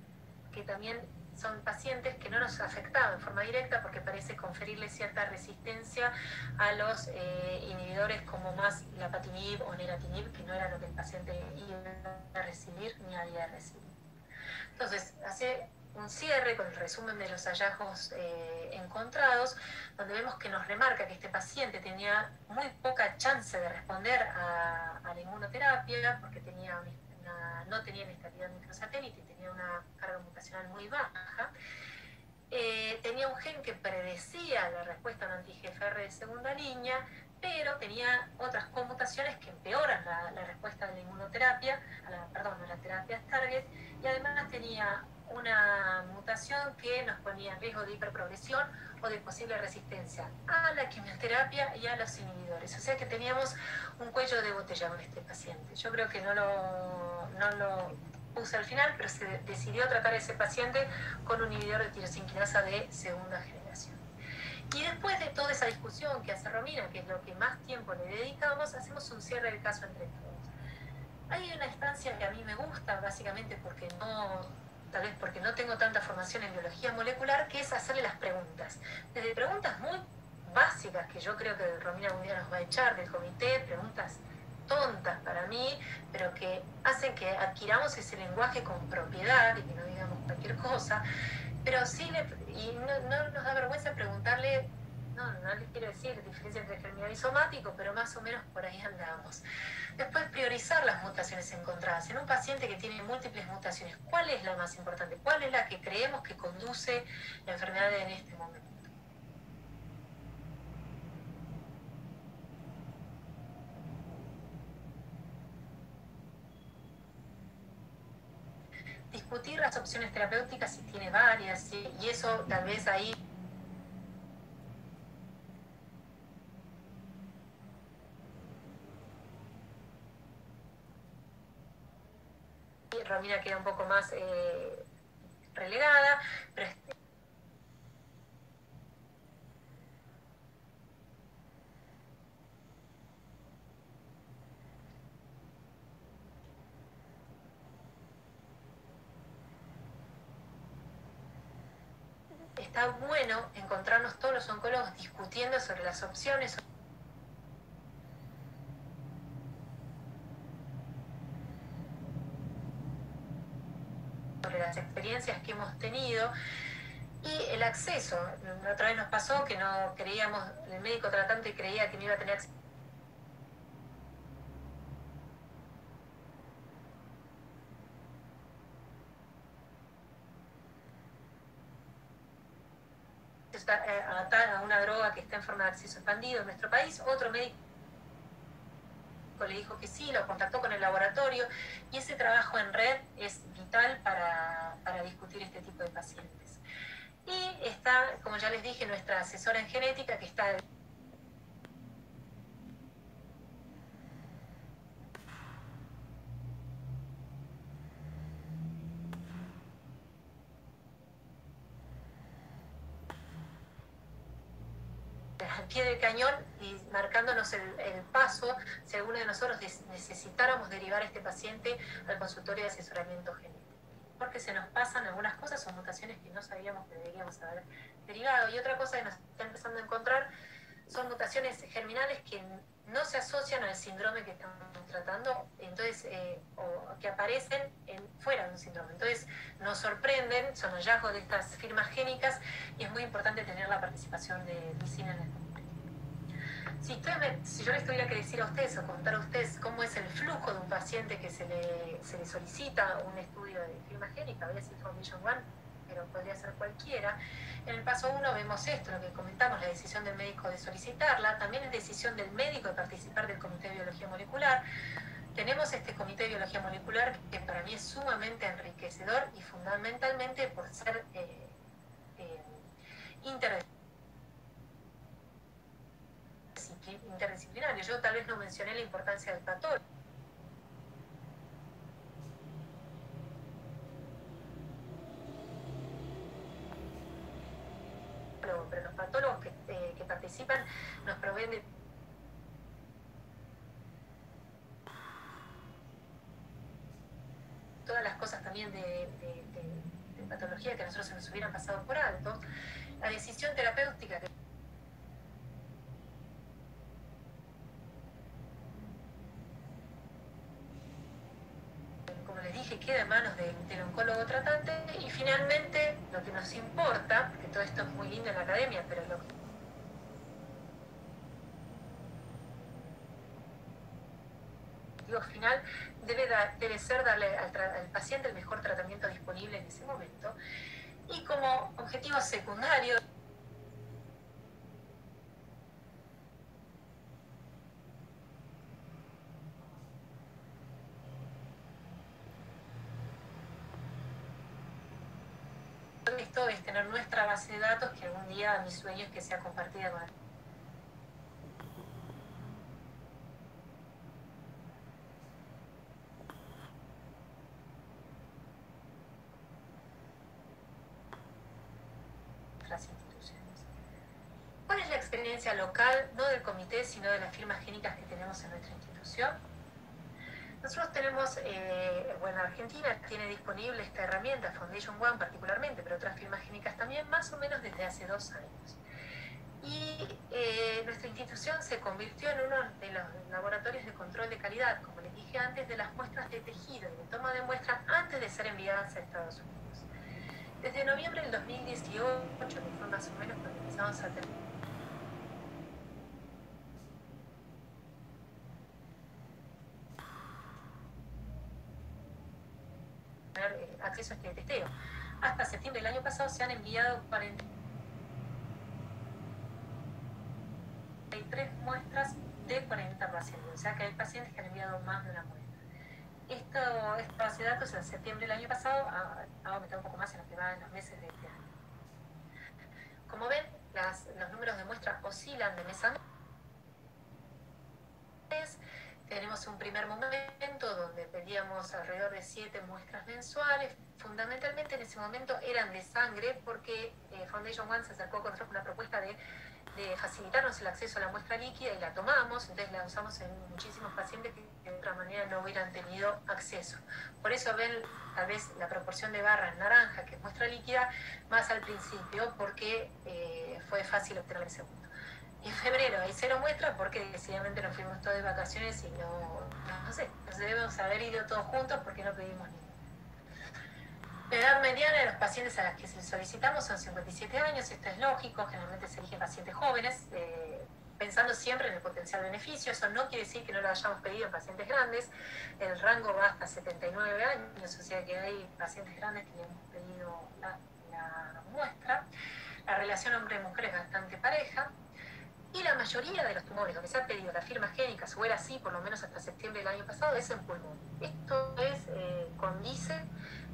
que también son pacientes que no nos afectaban en forma directa porque parece conferirle cierta resistencia a los inhibidores como más lapatinib o neratinib, que no era lo que el paciente iba a recibir ni había recibido. Entonces, hace un cierre con el resumen de los hallazgos encontrados, donde vemos que nos remarca que este paciente tenía muy poca chance de responder a la inmunoterapia porque no tenía inestabilidad microsatélite y tenía una carga mutacional muy baja. Tenía un gen que predecía la respuesta a un anti-GFR de segunda línea, pero tenía otras conmutaciones que empeoran la respuesta de la inmunoterapia, a las terapias target, y además tenía una mutación que nos ponía en riesgo de hiperprogresión o de posible resistencia a la quimioterapia y a los inhibidores. O sea que teníamos un cuello de botella con este paciente. Yo creo que no lo puse al final, pero se decidió tratar a ese paciente con un inhibidor de tirosinquinasa de segunda generación. Y después de toda esa discusión que hace Romina, que es lo que más tiempo le dedicamos, hacemos un cierre del caso entre todos. Hay una instancia que a mí me gusta, básicamente tal vez porque no tengo tanta formación en biología molecular, que es hacerle las preguntas. Desde preguntas muy básicas, que yo creo que Romina un día nos va a echar del comité, preguntas tontas para mí, pero que hacen que adquiramos ese lenguaje con propiedad y que no digamos cualquier cosa, pero sí, y no nos da vergüenza preguntarle, no le quiero decir diferencia entre germinal y somático, pero más o menos por ahí andamos. Después, priorizar las mutaciones encontradas. En un paciente que tiene múltiples mutaciones, ¿cuál es la más importante? ¿Cuál es la que creemos que conduce la enfermedad en este momento? discutir las opciones terapéuticas si tiene varias, ¿sí? Y eso tal vez ahí Romina queda un poco más relegada, pero está bueno encontrarnos todos los oncólogos discutiendo sobre las opciones, sobre las experiencias que hemos tenido y el acceso. La otra vez nos pasó que no creíamos, el médico tratante creía que no iba a tener acceso a una droga que está en forma de acceso expandido en nuestro país. Otro médico le dijo que sí, lo contactó con el laboratorio y ese trabajo en red es vital para discutir este tipo de pacientes. Y está, como ya les dije, nuestra asesora en genética que está al pie del cañón y marcándonos el paso si alguno de nosotros necesitáramos derivar a este paciente al consultorio de asesoramiento genético. Porque se nos pasan algunas cosas o mutaciones que no sabíamos que deberíamos haber derivado. Y otra cosa que nos está empezando a encontrar son mutaciones germinales que no se asocian al síndrome que estamos tratando, entonces, o que aparecen fuera de un síndrome. Entonces nos sorprenden, son hallazgos de estas firmas génicas y es muy importante tener la participación de Luisina en esto. Si yo les tuviera que decir a ustedes o contar a ustedes cómo es el flujo de un paciente que se le solicita un estudio de firma génica, voy a decir Foundation One, pero podría ser cualquiera. En el paso 1 vemos esto, lo que comentamos, la decisión del médico de solicitarla, también es decisión del médico de participar del Comité de Biología Molecular. Tenemos este Comité de Biología Molecular que para mí es sumamente enriquecedor y fundamentalmente por ser interdisciplinario. Yo tal vez no mencioné la importancia del patólogo, pero los patólogos que participan nos proveen de todas las cosas también de patología que a nosotros se nos hubieran pasado por alto. La decisión terapéutica que les dije, queda en manos del oncólogo tratante. Y finalmente, lo que nos importa, porque todo esto es muy lindo en la academia, pero lo objetivo final debe ser darle al paciente el mejor tratamiento disponible en ese momento. Y como objetivo secundario, esto es tener nuestra base de datos, que algún día mi sueño es que sea compartida con otras instituciones. ¿Cuál es la experiencia local, no del comité, sino de las firmas génicas que tenemos en nuestra institución? Nosotros tenemos, bueno, Argentina tiene disponible esta herramienta, Foundation One particularmente, pero otras firmas génicas también, más o menos desde hace 2 años. Y nuestra institución se convirtió en uno de los laboratorios de control de calidad, como les dije antes, de las muestras de tejido y de toma de muestras antes de ser enviadas a Estados Unidos. Desde noviembre del 2018, que fue más o menos cuando empezamos a tener acceso a este testeo. Hasta septiembre del año pasado se han enviado 43 muestras de 40 pacientes, o sea que hay pacientes que han enviado más de una muestra. Esta base de datos en septiembre del año pasado ha aumentado un poco más en los meses de este año. Como ven, los números de muestra oscilan de mes a mes. Tenemos un primer momento donde pedíamos alrededor de 7 muestras mensuales. Fundamentalmente en ese momento eran de sangre porque Foundation One se acercó con una propuesta de facilitarnos el acceso a la muestra líquida y la tomamos, entonces la usamos en muchísimos pacientes que de otra manera no hubieran tenido acceso. Por eso ven tal vez la proporción de barra en naranja, que es muestra líquida, más al principio, porque fue fácil obtener el segundo. Y en febrero hay 0 muestras porque decididamente nos fuimos todos de vacaciones y no sé, nos debemos haber ido todos juntos porque no pedimos ni. La edad mediana de los pacientes a las que solicitamos son 57 años, esto es lógico, generalmente se eligen pacientes jóvenes, pensando siempre en el potencial beneficio. Eso no quiere decir que no lo hayamos pedido en pacientes grandes, el rango va hasta 79 años, o sea que hay pacientes grandes que le hemos pedido la muestra. La relación hombre-mujer es bastante pareja. Y la mayoría de los tumores donde se ha pedido la firma génica, o era así por lo menos hasta septiembre del año pasado, es en pulmón. Esto condice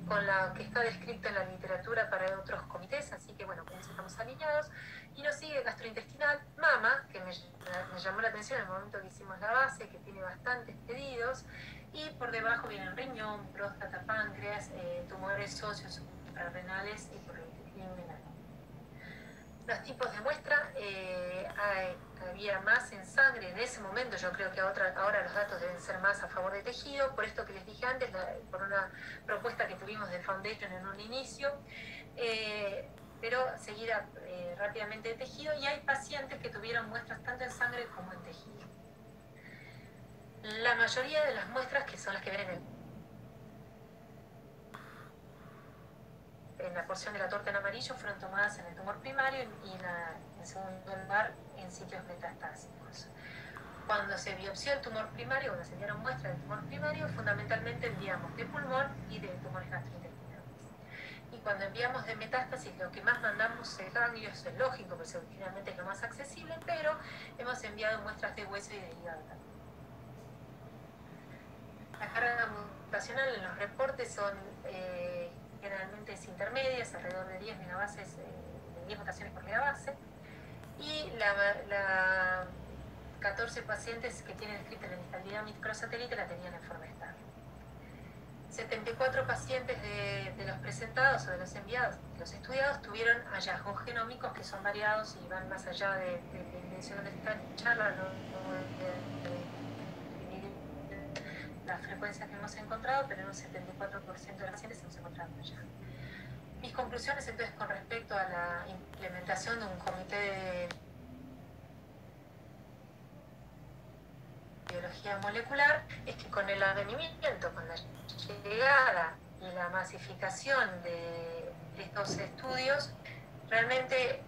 con la que está descrita en la literatura para otros comités, así que bueno, con eso estamos alineados. Y nos sigue gastrointestinal, mama, que me llamó la atención en el momento que hicimos la base, que tiene bastantes pedidos. Y por debajo vienen riñón, próstata, páncreas, tumores óseos suprarrenales y por el intestino renal. Los tipos de muestra, había más en sangre en ese momento. Yo creo que ahora los datos deben ser más a favor de tejido, por esto que les dije antes, por una propuesta que tuvimos de Foundation en un inicio, pero seguida rápidamente de tejido, y hay pacientes que tuvieron muestras tanto en sangre como en tejido. La mayoría de las muestras, que son las que ven en la porción de la torta en amarillo, fueron tomadas en el tumor primario y en segundo lugar en sitios metastásicos. Cuando se biopsió el tumor primario, cuando se dieron muestras del tumor primario, fundamentalmente enviamos de pulmón y de tumores gastrointestinales. Y cuando enviamos de metástasis, lo que más mandamos es ganglio, eso es lógico, porque finalmente es lo más accesible, pero hemos enviado muestras de hueso y de hígado también. La carga mutacional en los reportes son generalmente es intermedias, alrededor de 10 megabases, 10 mutaciones por megabase, y 14 pacientes que tienen escrita la inestabilidad microsatélite la tenían en forma estable. 74 pacientes de los presentados o de los enviados, de los estudiados, tuvieron hallazgos genómicos que son variados y van más allá de la intención de esta charla, las frecuencias que hemos encontrado, pero en un 74% de los pacientes hemos encontrado hallazgos. Mis conclusiones entonces con respecto a la implementación de un comité de biología molecular es que con el advenimiento, con la llegada y la masificación de estos estudios, realmente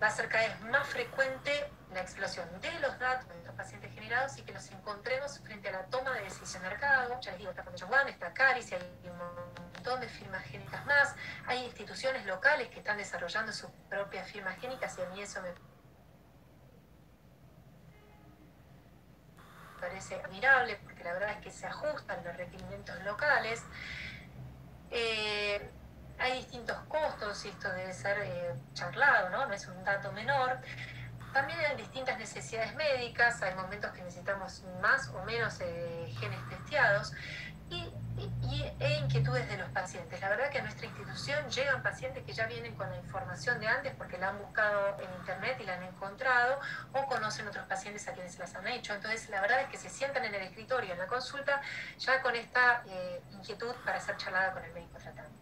va a ser cada vez más frecuente la explosión de los datos de estos pacientes generados y que nos encontremos frente a la toma de decisión de mercado. Ya les digo, está Foundation One, está Caris, hay un montón de firmas génicas más, hay instituciones locales que están desarrollando sus propias firmas génicas y a mí eso me parece admirable porque la verdad es que se ajustan los requerimientos locales. Hay distintos costos y esto debe ser charlado, ¿no? No es un dato menor. También hay distintas necesidades médicas, hay momentos que necesitamos más o menos genes testeados e inquietudes de los pacientes. La verdad que a nuestra institución llegan pacientes que ya vienen con la información de antes porque la han buscado en internet y la han encontrado o conocen otros pacientes a quienes las han hecho. Entonces la verdad es que se sientan en el escritorio, en la consulta, ya con esta inquietud para ser charlada con el médico tratante.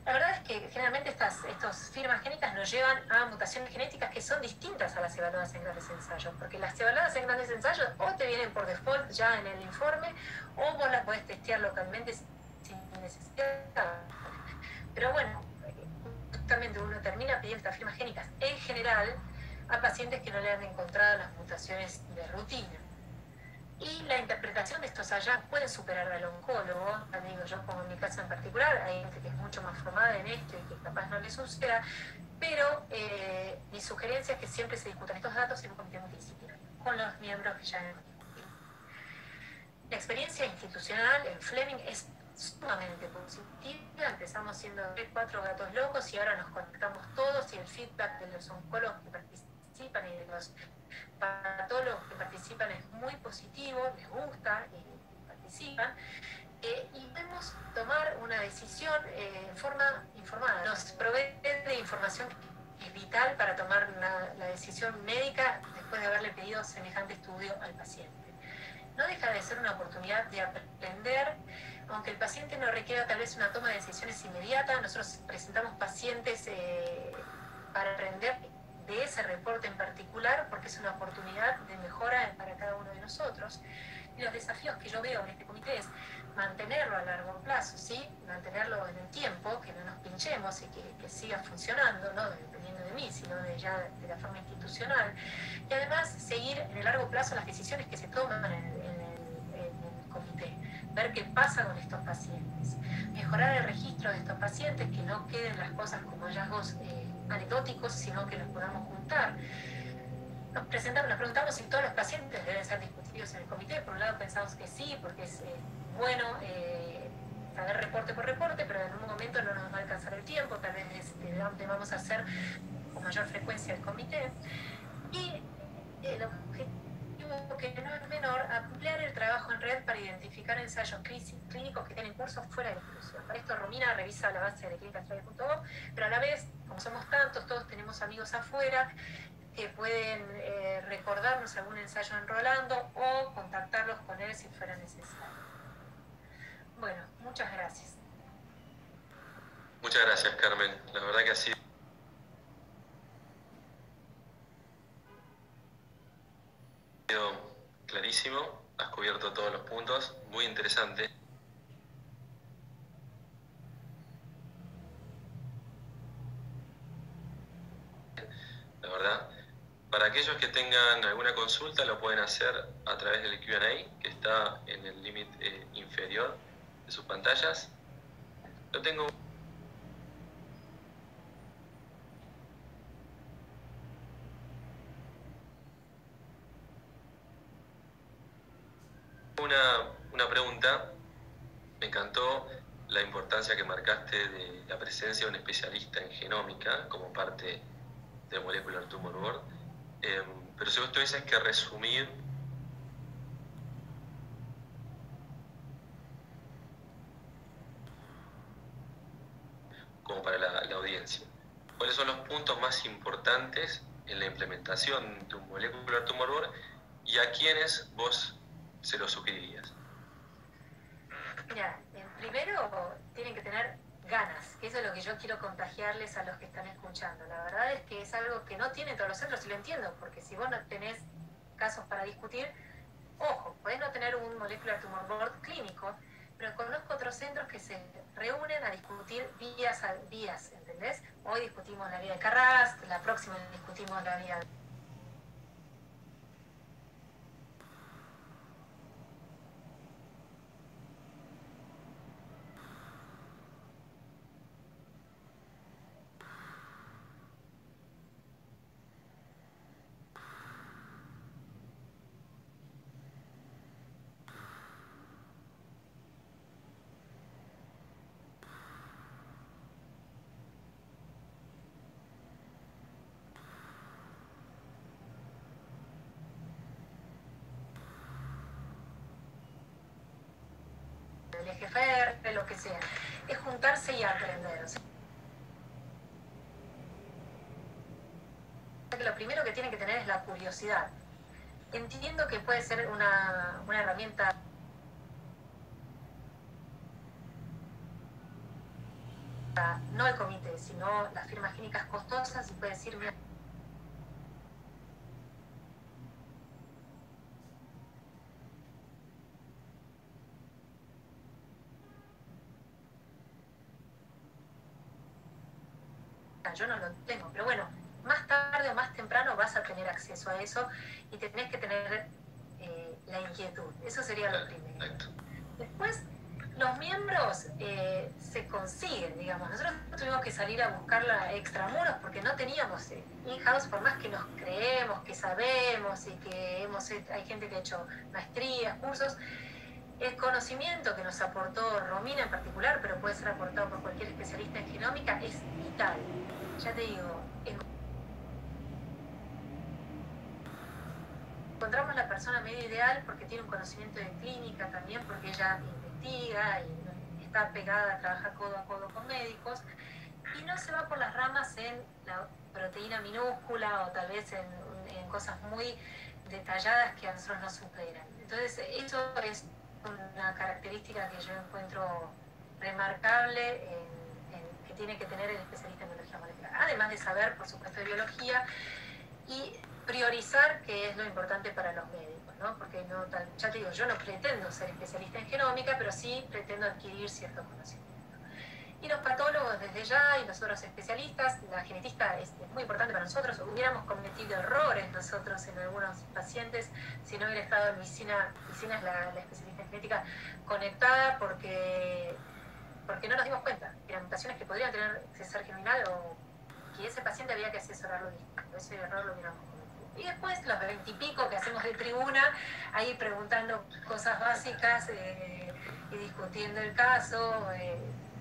La verdad es que generalmente estas firmas génicas nos llevan a mutaciones genéticas que son distintas a las evaluadas en grandes ensayos, porque las evaluadas en grandes ensayos o te vienen por default ya en el informe o vos las podés testear localmente sin necesidad. Pero bueno, justamente uno termina pidiendo estas firmas génicas en general a pacientes que no le han encontrado las mutaciones de rutina. Y la interpretación de estos hallazgos puede superar al oncólogo. Digo, yo como en mi caso en particular, hay gente que es mucho más formada en esto y que capaz no le suceda, pero mi sugerencia es que siempre se discutan estos datos en un comité multidisciplinario, con los miembros que ya hemos discutido. La experiencia institucional en Fleming es sumamente positiva. Empezamos siendo 3-4 gatos locos y ahora nos conectamos todos, y el feedback de los oncólogos que participan y de los patólogos que participan es muy positivo, les gusta y participan. Y podemos tomar una decisión en forma informada. Nos provee de información que es vital para tomar la decisión médica después de haberle pedido semejante estudio al paciente. No deja de ser una oportunidad de aprender, aunque el paciente no requiera tal vez una toma de decisiones inmediata. Nosotros presentamos pacientes para aprender de ese reporte en particular, porque es una oportunidad de mejora para cada uno de nosotros. Y los desafíos que yo veo en este comité es mantenerlo a largo plazo, ¿sí? Mantenerlo en el tiempo, que no nos pinchemos y que siga funcionando, no dependiendo de mí, sino de la forma institucional. Y además seguir en el largo plazo las decisiones que se toman en el comité, ver qué pasa con estos pacientes, mejorar el registro de estos pacientes, que no queden las cosas como hallazgos anecdóticos, sino que los podamos juntar. Nos preguntamos si todos los pacientes deben ser discutidos en el comité. Por un lado pensamos que sí, porque es bueno saber reporte por reporte, pero en un momento no nos va a alcanzar el tiempo, tal vez vamos a hacer con mayor frecuencia el comité. Y el objetivo, que no es menor, ampliar el trabajo en red para identificar ensayos clínicos que tienen cursos fuera de la institución. Para esto Romina revisa la base de clinicatrial.gov, pero a la vez, como somos tantos, todos tenemos amigos afuera que pueden recordarnos algún ensayo en Rolando o contactarlos con él si fuera necesario. Bueno, muchas gracias. Muchas gracias, Carmen. La verdad que ha sido clarísimo, has cubierto todos los puntos, muy interesante. La verdad, para aquellos que tengan alguna consulta lo pueden hacer a través del Q&A que está en el límite inferior de sus pantallas. Yo tengo una pregunta. Me encantó la importancia que marcaste de la presencia de un especialista en genómica como parte de Molecular Tumor Board. Pero si vos tuvieses que resumir como para la audiencia, ¿cuáles son los puntos más importantes en la implementación de un Molecular Tumor Board y a quiénes vos se lo sugerirías? Mira, primero tienen que tener ganas, que eso es lo que yo quiero contagiarles a los que están escuchando. La verdad es que es algo que no tienen todos los centros, y lo entiendo, porque si vos no tenés casos para discutir, ojo, podés no tener un Molecular Tumor Board clínico, pero conozco otros centros que se reúnen a discutir vías, ¿entendés? Hoy discutimos la vía de Carras, la próxima discutimos la vía de... el EGFR, lo que sea, es juntarse y aprender. O sea, lo primero que tienen que tener es la curiosidad. Entiendo que puede ser una herramienta no el comité, sino las firmas clínicas costosas, y puede decir, mira, yo no lo tengo, pero bueno, más tarde o más temprano vas a tener acceso a eso y tenés que tener la inquietud. Eso sería lo primero. Después, los miembros se consiguen, digamos. Nosotros tuvimos que salir a buscarla extramuros porque no teníamos in-house, por más que nos creemos, que sabemos y que hay gente que ha hecho maestrías, cursos. El conocimiento que nos aportó Romina en particular, pero puede ser aportado por cualquier especialista en genómica, es vital. Ya te digo, encontramos la persona medio ideal porque tiene un conocimiento de clínica también, porque ella investiga y está pegada a trabajar codo a codo con médicos, y no se va por las ramas en la proteína minúscula o tal vez en cosas muy detalladas que a nosotros nos superan. Entonces, eso es una característica que yo encuentro remarcable que tiene que tener el especialista en biología molecular. Además de saber, por supuesto, de biología y priorizar qué es lo importante para los médicos, ¿no? Porque no, ya te digo, yo no pretendo ser especialista en genómica, pero sí pretendo adquirir cierto conocimiento. Y los patólogos desde ya y los otros especialistas, la genetista es muy importante para nosotros. Hubiéramos cometido errores nosotros en algunos pacientes si no hubiera estado Luisina es la especialista en genética conectada porque no nos dimos cuenta. Eran mutaciones que podrían tener cesar germinal o que ese paciente había que asesorarlo distinto. Ese error lo hubiéramos cometido. Y después los 20 y pico que hacemos de tribuna, ahí preguntando cosas básicas y discutiendo el caso,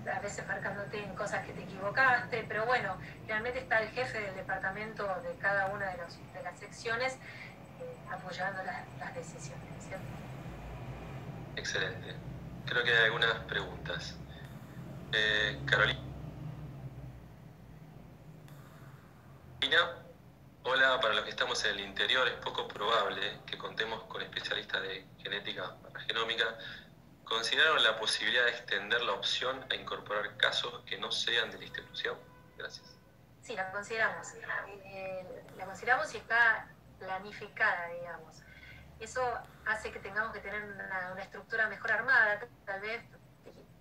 a veces marcándote en cosas que te equivocaste, pero bueno, realmente está el jefe del departamento de cada una de las secciones apoyando las decisiones, ¿cierto? Excelente. Creo que hay algunas preguntas. Carolina, hola, para los que estamos en el interior es poco probable que contemos con especialistas de genética para genómica. ¿Consideraron la posibilidad de extender la opción a incorporar casos que no sean de la institución? Gracias. Sí, la consideramos. La consideramos y está planificada, digamos. Eso hace que tengamos que tener una estructura mejor armada, tal vez,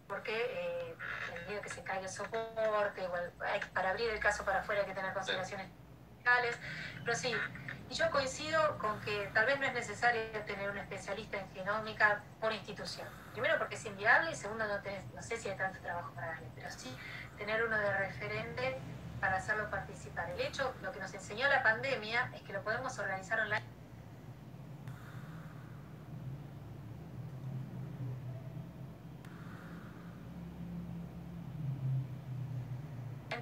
porque el miedo que se caiga el soporte, igual, para abrir el caso para afuera hay que tener consideraciones legales, pero sí. Y yo coincido con que tal vez no es necesario tener un especialista en genómica por institución. Primero porque es inviable y segundo no sé si hay tanto trabajo para darle, pero sí tener uno de referente para hacerlo participar. El hecho, lo que nos enseñó la pandemia es que lo podemos organizar online.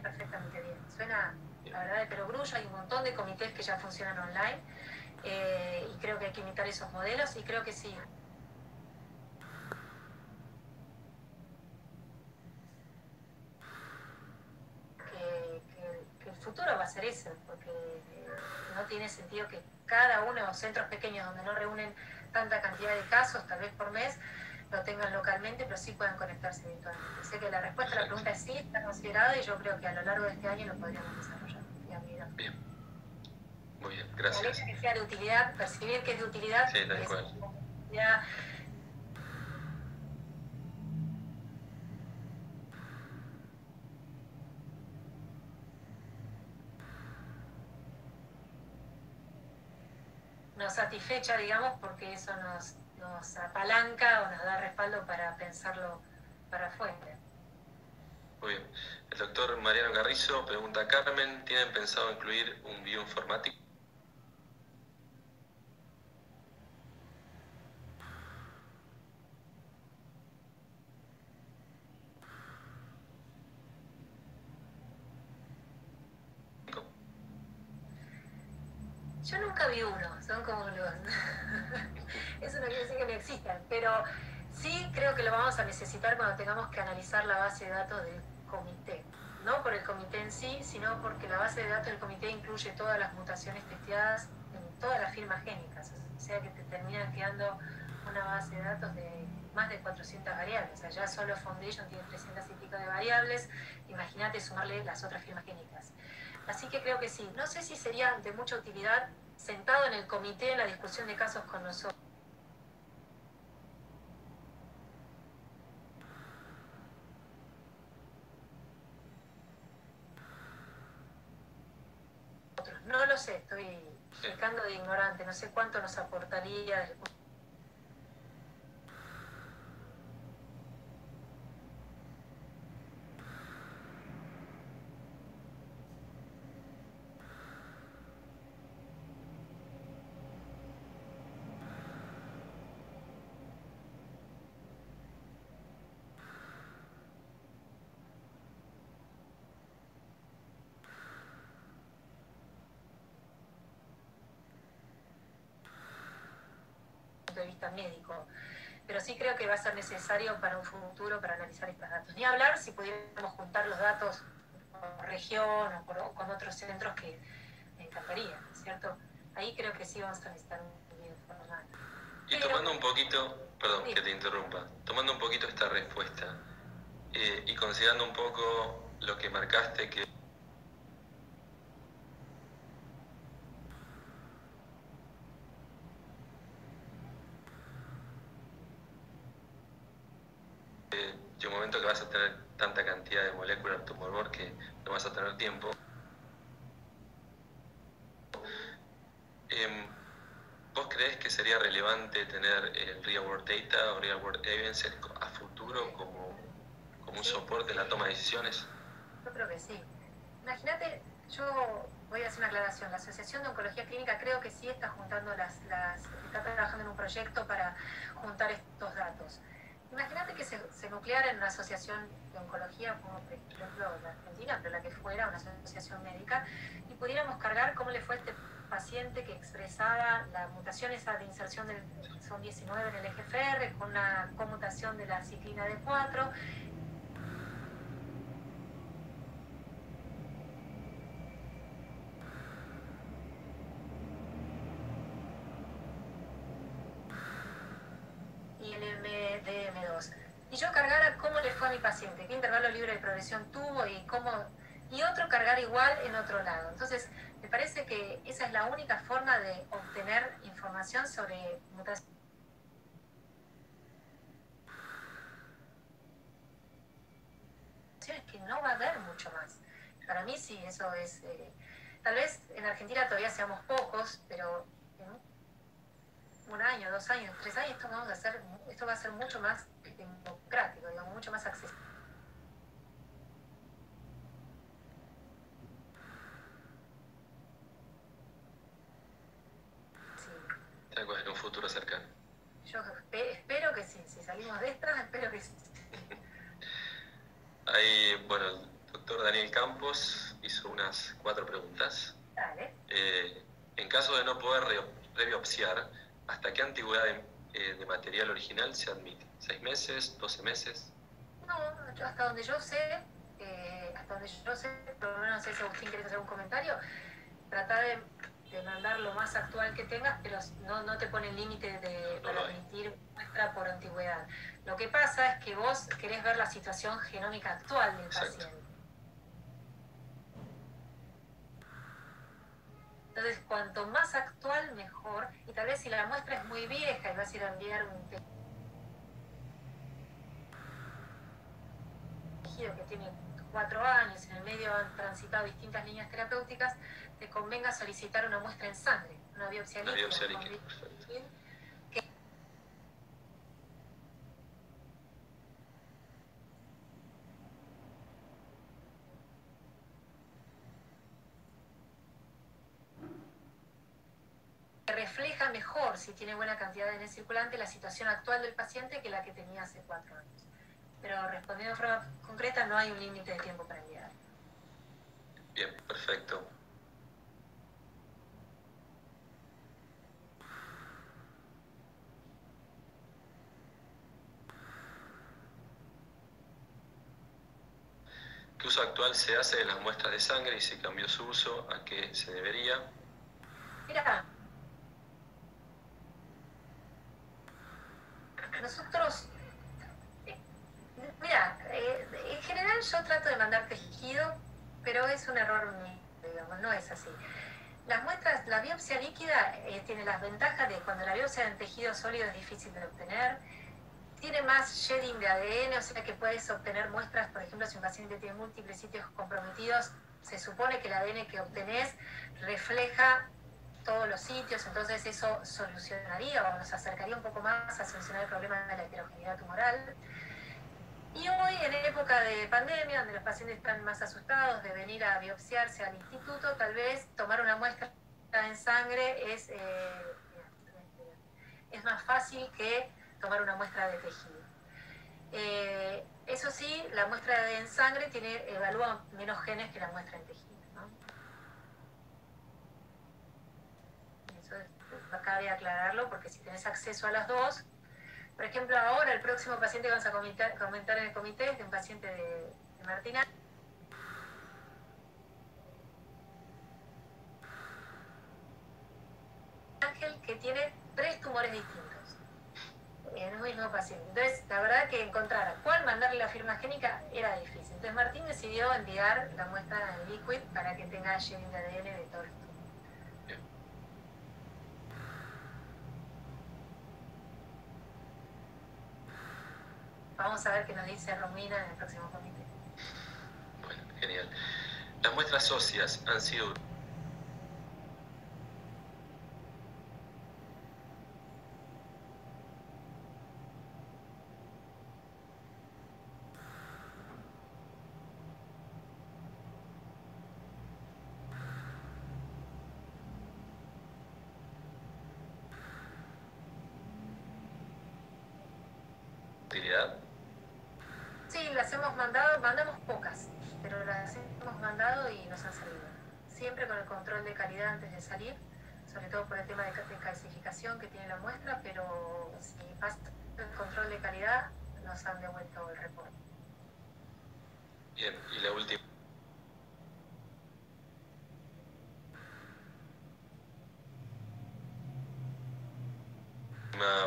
Perfectamente bien. Suena, la verdad, de perogrullo. Hay un montón de comités que ya funcionan online y creo que hay que imitar esos modelos y creo que sí. Que el futuro va a ser ese, porque no tiene sentido que cada uno de los centros pequeños donde no reúnen tanta cantidad de casos, tal vez por mes, lo tengan localmente, pero sí puedan conectarse virtualmente. Sé que la respuesta a la pregunta es sí, está considerada y yo creo que a lo largo de este año lo podríamos desarrollar. Bien. Muy bien, gracias. La leche que sea de utilidad, percibir que es de utilidad. Sí, tal cual. Nos satisfecha, digamos, porque eso nos apalanca o nos da respaldo para pensarlo para afuera. Muy bien. El doctor Mariano Carrizo pregunta a Carmen, ¿tienen pensado incluir un bioinformático? Yo nunca vi uno, son como los... Eso no quiere decir que no existan, pero sí creo que lo vamos a necesitar cuando tengamos que analizar la base de datos del comité. No por el comité en sí, sino porque la base de datos del comité incluye todas las mutaciones testeadas en todas las firmas génicas. O sea que te terminan quedando una base de datos de más de 400 variables. O sea, ya solo Foundation tiene 300 y pico de variables. Imagínate sumarle las otras firmas génicas. Así que creo que sí. No sé si sería de mucha utilidad sentado en el comité en la discusión de casos con nosotros. No lo sé, estoy pecando de ignorante, no sé cuánto nos aportaría desde el punto. punto de vista médico. Pero sí creo que va a ser necesario para un futuro para analizar estos datos. Ni hablar si pudiéramos juntar los datos por región o con otros centros, que me encantaría, ¿cierto? Ahí creo que sí vamos a necesitar un video formal. Y tomando un poquito, perdón que te interrumpa, tomando un poquito esta respuesta y considerando un poco lo que marcaste, que llega un momento que vas a tener tanta cantidad de moléculas en tu pulmón que no vas a tener tiempo. ¿Vos creés que sería relevante tener el real world data o real world evidence a futuro como un soporte en la toma de decisiones? Yo creo que sí. Imagínate, yo voy a hacer una aclaración. La Asociación de Oncología Clínica creo que sí está juntando está trabajando en un proyecto para juntar estos datos. Imagínate que se nucleara en una asociación de oncología, como por ejemplo la Argentina, pero la que fuera, una asociación médica, y pudiéramos cargar cómo le fue a este paciente que expresaba la mutación esa de inserción del exón 19 en el EGFR, con una conmutación de la ciclina D4, y el MDM2. Y yo cargara cómo le fue a mi paciente, qué intervalo libre de progresión tuvo y otro cargar igual en otro lado. Entonces, me parece que esa es la única forma de obtener información sobre mutaciones que no va a haber mucho más. Para mí sí, eso es... tal vez en Argentina todavía seamos pocos, pero en un año, 2 años, 3 años, esto va a ser mucho más democrático, digamos, mucho más accesible. Tal cual, en un futuro cercano. Yo espero que sí, si salimos de esta, espero que sí. Ahí, bueno, el doctor Daniel Campos hizo unas 4 preguntas. Dale. En caso de no poder rebiopsiar, ¿hasta qué antigüedad de material original se admite? ¿6 meses? ¿12 meses? No, hasta donde yo sé, por lo menos no sé si Agustín querés hacer un comentario, trata de mandar lo más actual que tengas, pero no te pone el límite para admitir muestra por antigüedad. Lo que pasa es que vos querés ver la situación genómica actual del paciente. Entonces, cuanto más actual, mejor. Y tal vez si la muestra es muy vieja y vas a ir a enviar un tejido que tiene 4 años, en el medio han transitado distintas líneas terapéuticas, te convenga solicitar una muestra en sangre, una biopsia líquida. Que refleja mejor, si tiene buena cantidad de ADN circulante, la situación actual del paciente que la que tenía hace 4 años. Pero respondiendo de forma concreta, no hay un límite de tiempo para enviar. Bien, perfecto. ¿Qué uso actual se hace de las muestras de sangre y si cambió su uso? ¿A qué se debería? Mira, nosotros, en general yo trato de mandar tejido, pero es un error mío, digamos, no es así. Las muestras, la biopsia líquida tiene las ventajas de cuando la biopsia en tejido sólido es difícil de obtener, tiene más shedding de ADN, o sea que puedes obtener muestras, por ejemplo, si un paciente tiene múltiples sitios comprometidos, se supone que el ADN que obtenés refleja todos los sitios, entonces eso solucionaría o nos acercaría un poco más a solucionar el problema de la heterogeneidad tumoral. Y hoy, en época de pandemia, donde los pacientes están más asustados de venir a biopsiarse al instituto, tal vez tomar una muestra en sangre es más fácil que tomar una muestra de tejido. Eso sí, la muestra en sangre evalúa menos genes que la muestra en tejido, ¿no? Eso cabe aclararlo, porque si tenés acceso a las dos, por ejemplo, ahora el próximo paciente que vamos a comentar en el comité es de un paciente de Martina. Ángel, que tiene 3 tumores distintos en un mismo paciente. Entonces, la verdad que encontrar a cuál mandarle la firma génica era difícil. Entonces, Martín decidió enviar la muestra en Liquid para que tenga sharing de ADN de todo esto. Vamos a ver qué nos dice Romina en el próximo comité. Bueno, genial. Las muestras óseas han sido... utilidad. Sí, las hemos mandado, mandamos pocas, pero las hemos mandado y nos han servido. Siempre con el control de calidad antes de salir, sobre todo por el tema de calcificación que tiene la muestra, pero si pasa el control de calidad, nos han devuelto el reporte. Bien, y la última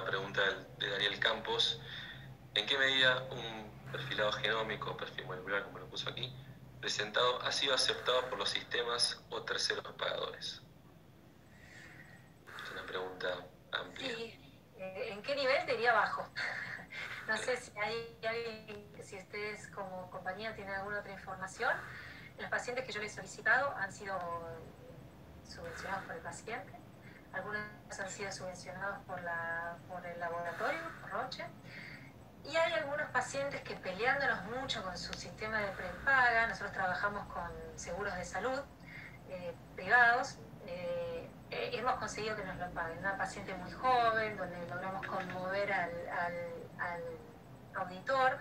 pregunta de Daniel Campos. ¿En qué medida un perfilado genómico o perfil molecular, como lo puso aquí, presentado ha sido aceptado por los sistemas o terceros pagadores? Es una pregunta amplia. Sí, ¿en qué nivel? Diría bajo. No sé si hay alguien, si ustedes como compañía tienen alguna otra información. Los pacientes que yo les he solicitado han sido subvencionados por el paciente. Algunos han sido subvencionados por el laboratorio, por Roche. Y hay algunos pacientes que, peleándonos mucho con su sistema de prepaga, nosotros trabajamos con seguros de salud privados, hemos conseguido que nos lo paguen. Una paciente muy joven, donde logramos conmover al auditor.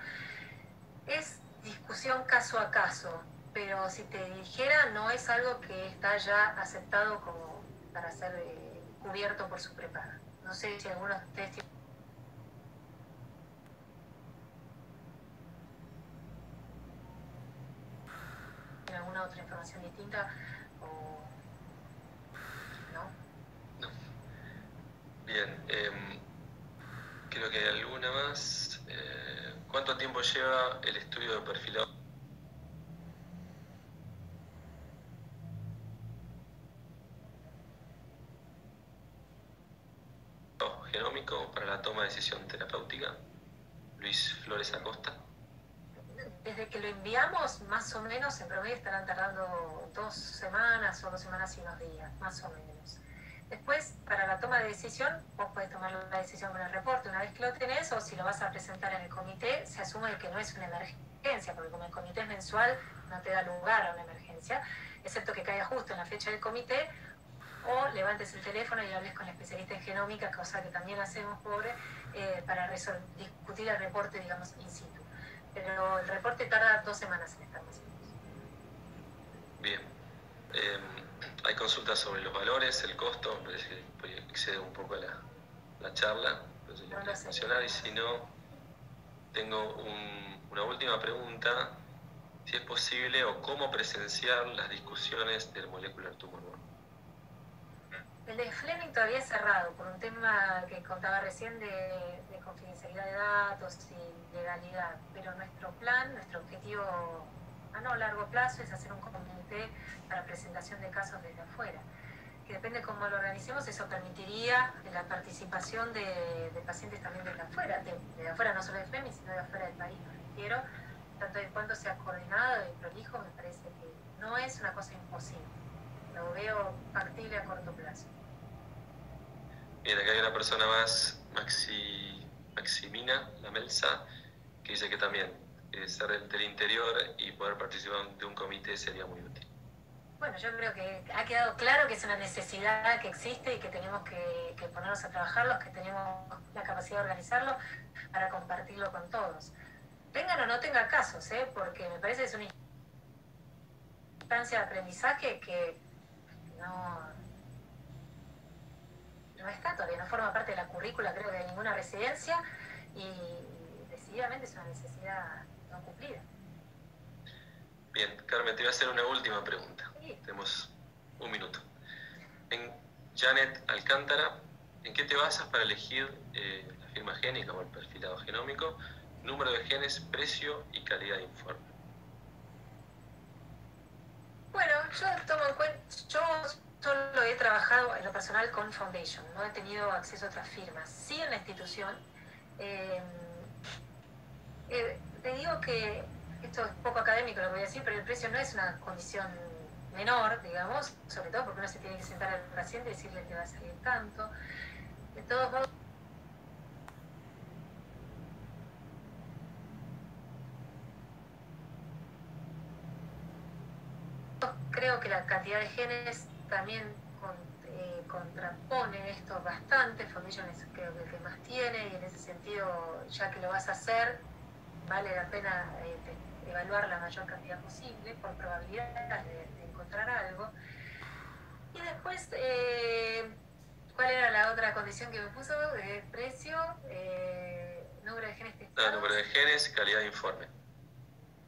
Es discusión caso a caso, pero si te dijera, no es algo que está ya aceptado como para ser cubierto por su prepaga. No sé si algunos de ustedes tienen alguna otra información distinta o no. No. Bien, creo que hay alguna más. ¿Cuánto tiempo lleva el estudio de perfilado genómico para la toma de decisión terapéutica? Luis Flores Acosta. Desde que lo enviamos, más o menos, en promedio estarán tardando 2 semanas o 2 semanas y unos días, más o menos. Después, para la toma de decisión, vos podés tomar la decisión con el reporte una vez que lo tenés, o si lo vas a presentar en el comité, se asume que no es una emergencia, porque como el comité es mensual, no te da lugar a una emergencia, excepto que caiga justo en la fecha del comité, o levantes el teléfono y hables con el especialista en genómica, cosa que también hacemos, para discutir el reporte, digamos, in situ. Pero el reporte tarda 2 semanas en estar más o menos. Bien. Hay consultas sobre los valores, el costo, me parece que excede un poco la charla, entonces lo quiero mencionar, y si no, tengo una última pregunta, si es posible o cómo presenciar las discusiones del Molecular Tumor Board. El de Fleming todavía es cerrado por un tema que contaba recién de confidencialidad de datos y legalidad, pero nuestro plan, nuestro objetivo a largo plazo es hacer un comité para presentación de casos desde afuera, que depende de cómo lo organicemos, eso permitiría la participación de pacientes también desde afuera, de afuera no solo de Fleming, sino de afuera del país, me refiero, tanto en cuanto sea coordinado y prolijo, me parece que no es una cosa imposible, lo veo factible a corto plazo. Bien, acá hay una persona más, Maximina Lamelsa, que dice que también ser del interior y poder participar de un comité sería muy útil. Bueno, yo creo que ha quedado claro que es una necesidad que existe y que tenemos que ponernos a trabajar, los que tenemos la capacidad de organizarlo, para compartirlo con todos. Tengan o no tengan casos, porque me parece que es una instancia de aprendizaje que no no está, todavía no forma parte de la currícula, creo, de ninguna residencia, y decididamente es una necesidad no cumplida. Bien, Carmen, te voy a hacer una última pregunta. Sí. Tenemos un minuto. En Janet Alcántara, ¿en qué te basas para elegir la firma génica o el perfilado genómico? Número de genes, precio y calidad de informe. Bueno, yo tomo en cuenta, yo solo he trabajado en lo personal con Foundation, no he tenido acceso a otras firmas. Sí, en la institución. Te digo que esto es poco académico lo que voy a decir, pero el precio no es una condición menor, digamos, sobre todo porque uno se tiene que sentar al paciente y decirle que va a salir tanto. De todos modos, creo que la cantidad de genes también contrapone esto bastante. Foundation es creo que el que más tiene, y en ese sentido, ya que lo vas a hacer, vale la pena evaluar la mayor cantidad posible por probabilidad de encontrar algo. Y después, ¿cuál era la otra condición que me puso? Precio, número de genes testados. Número de genes, calidad de informe.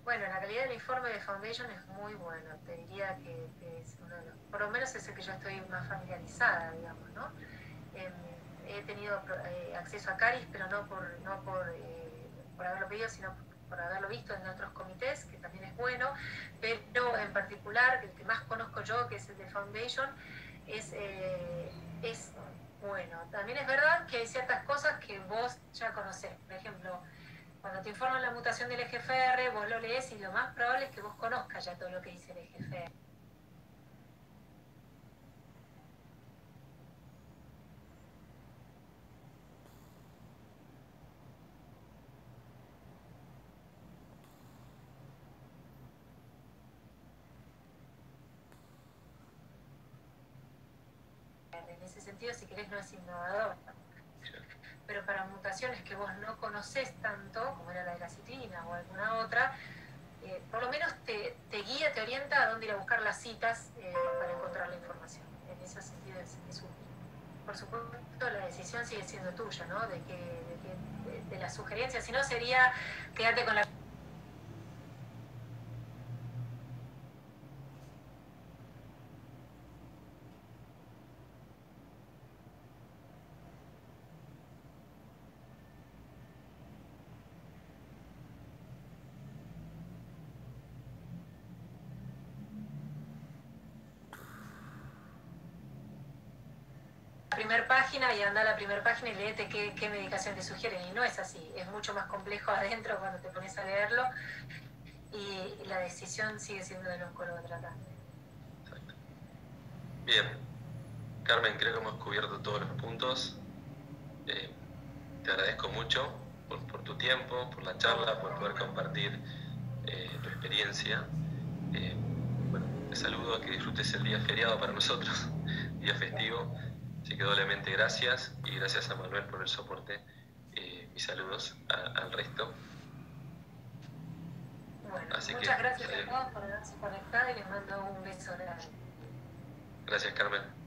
Bueno, la calidad del informe de Foundation es muy buena. Te diría que es uno de los, por lo menos es el que yo estoy más familiarizada, digamos, ¿no? He tenido acceso a CARIS, pero no por haberlo pedido, sino por haberlo visto en otros comités, que también es bueno, pero en particular, el que más conozco yo, que es el de Foundation, es bueno. También es verdad que hay ciertas cosas que vos ya conocés. Por ejemplo, cuando te informan la mutación del EGFR, vos lo lees y lo más probable es que vos conozcas ya todo lo que dice el EGFR. En ese sentido, si querés, no es innovador. Pero para mutaciones que vos no conocés tanto, como era la de la citrina o alguna otra, por lo menos te guía, te orienta a dónde ir a buscar las citas para encontrar la información. En ese sentido es útil. Por supuesto, la decisión sigue siendo tuya, ¿no? De la sugerencia, si no sería quedarte con la... primera página y anda a la primera página y léete qué medicación te sugieren, y no es así, es mucho más complejo adentro cuando te pones a leerlo, y la decisión sigue siendo del oncólogo tratante. Exacto. Bien, Carmen, creo que hemos cubierto todos los puntos. Te agradezco mucho por tu tiempo, por la charla, por poder compartir tu experiencia. Bueno, te saludo, que disfrutes el día feriado para nosotros, día festivo. Así que doblemente gracias, y gracias a Manuel por el soporte. Mis saludos al resto. Bueno, así muchas gracias a todos por haberse conectado, y les mando un beso grande. Gracias, Carmen.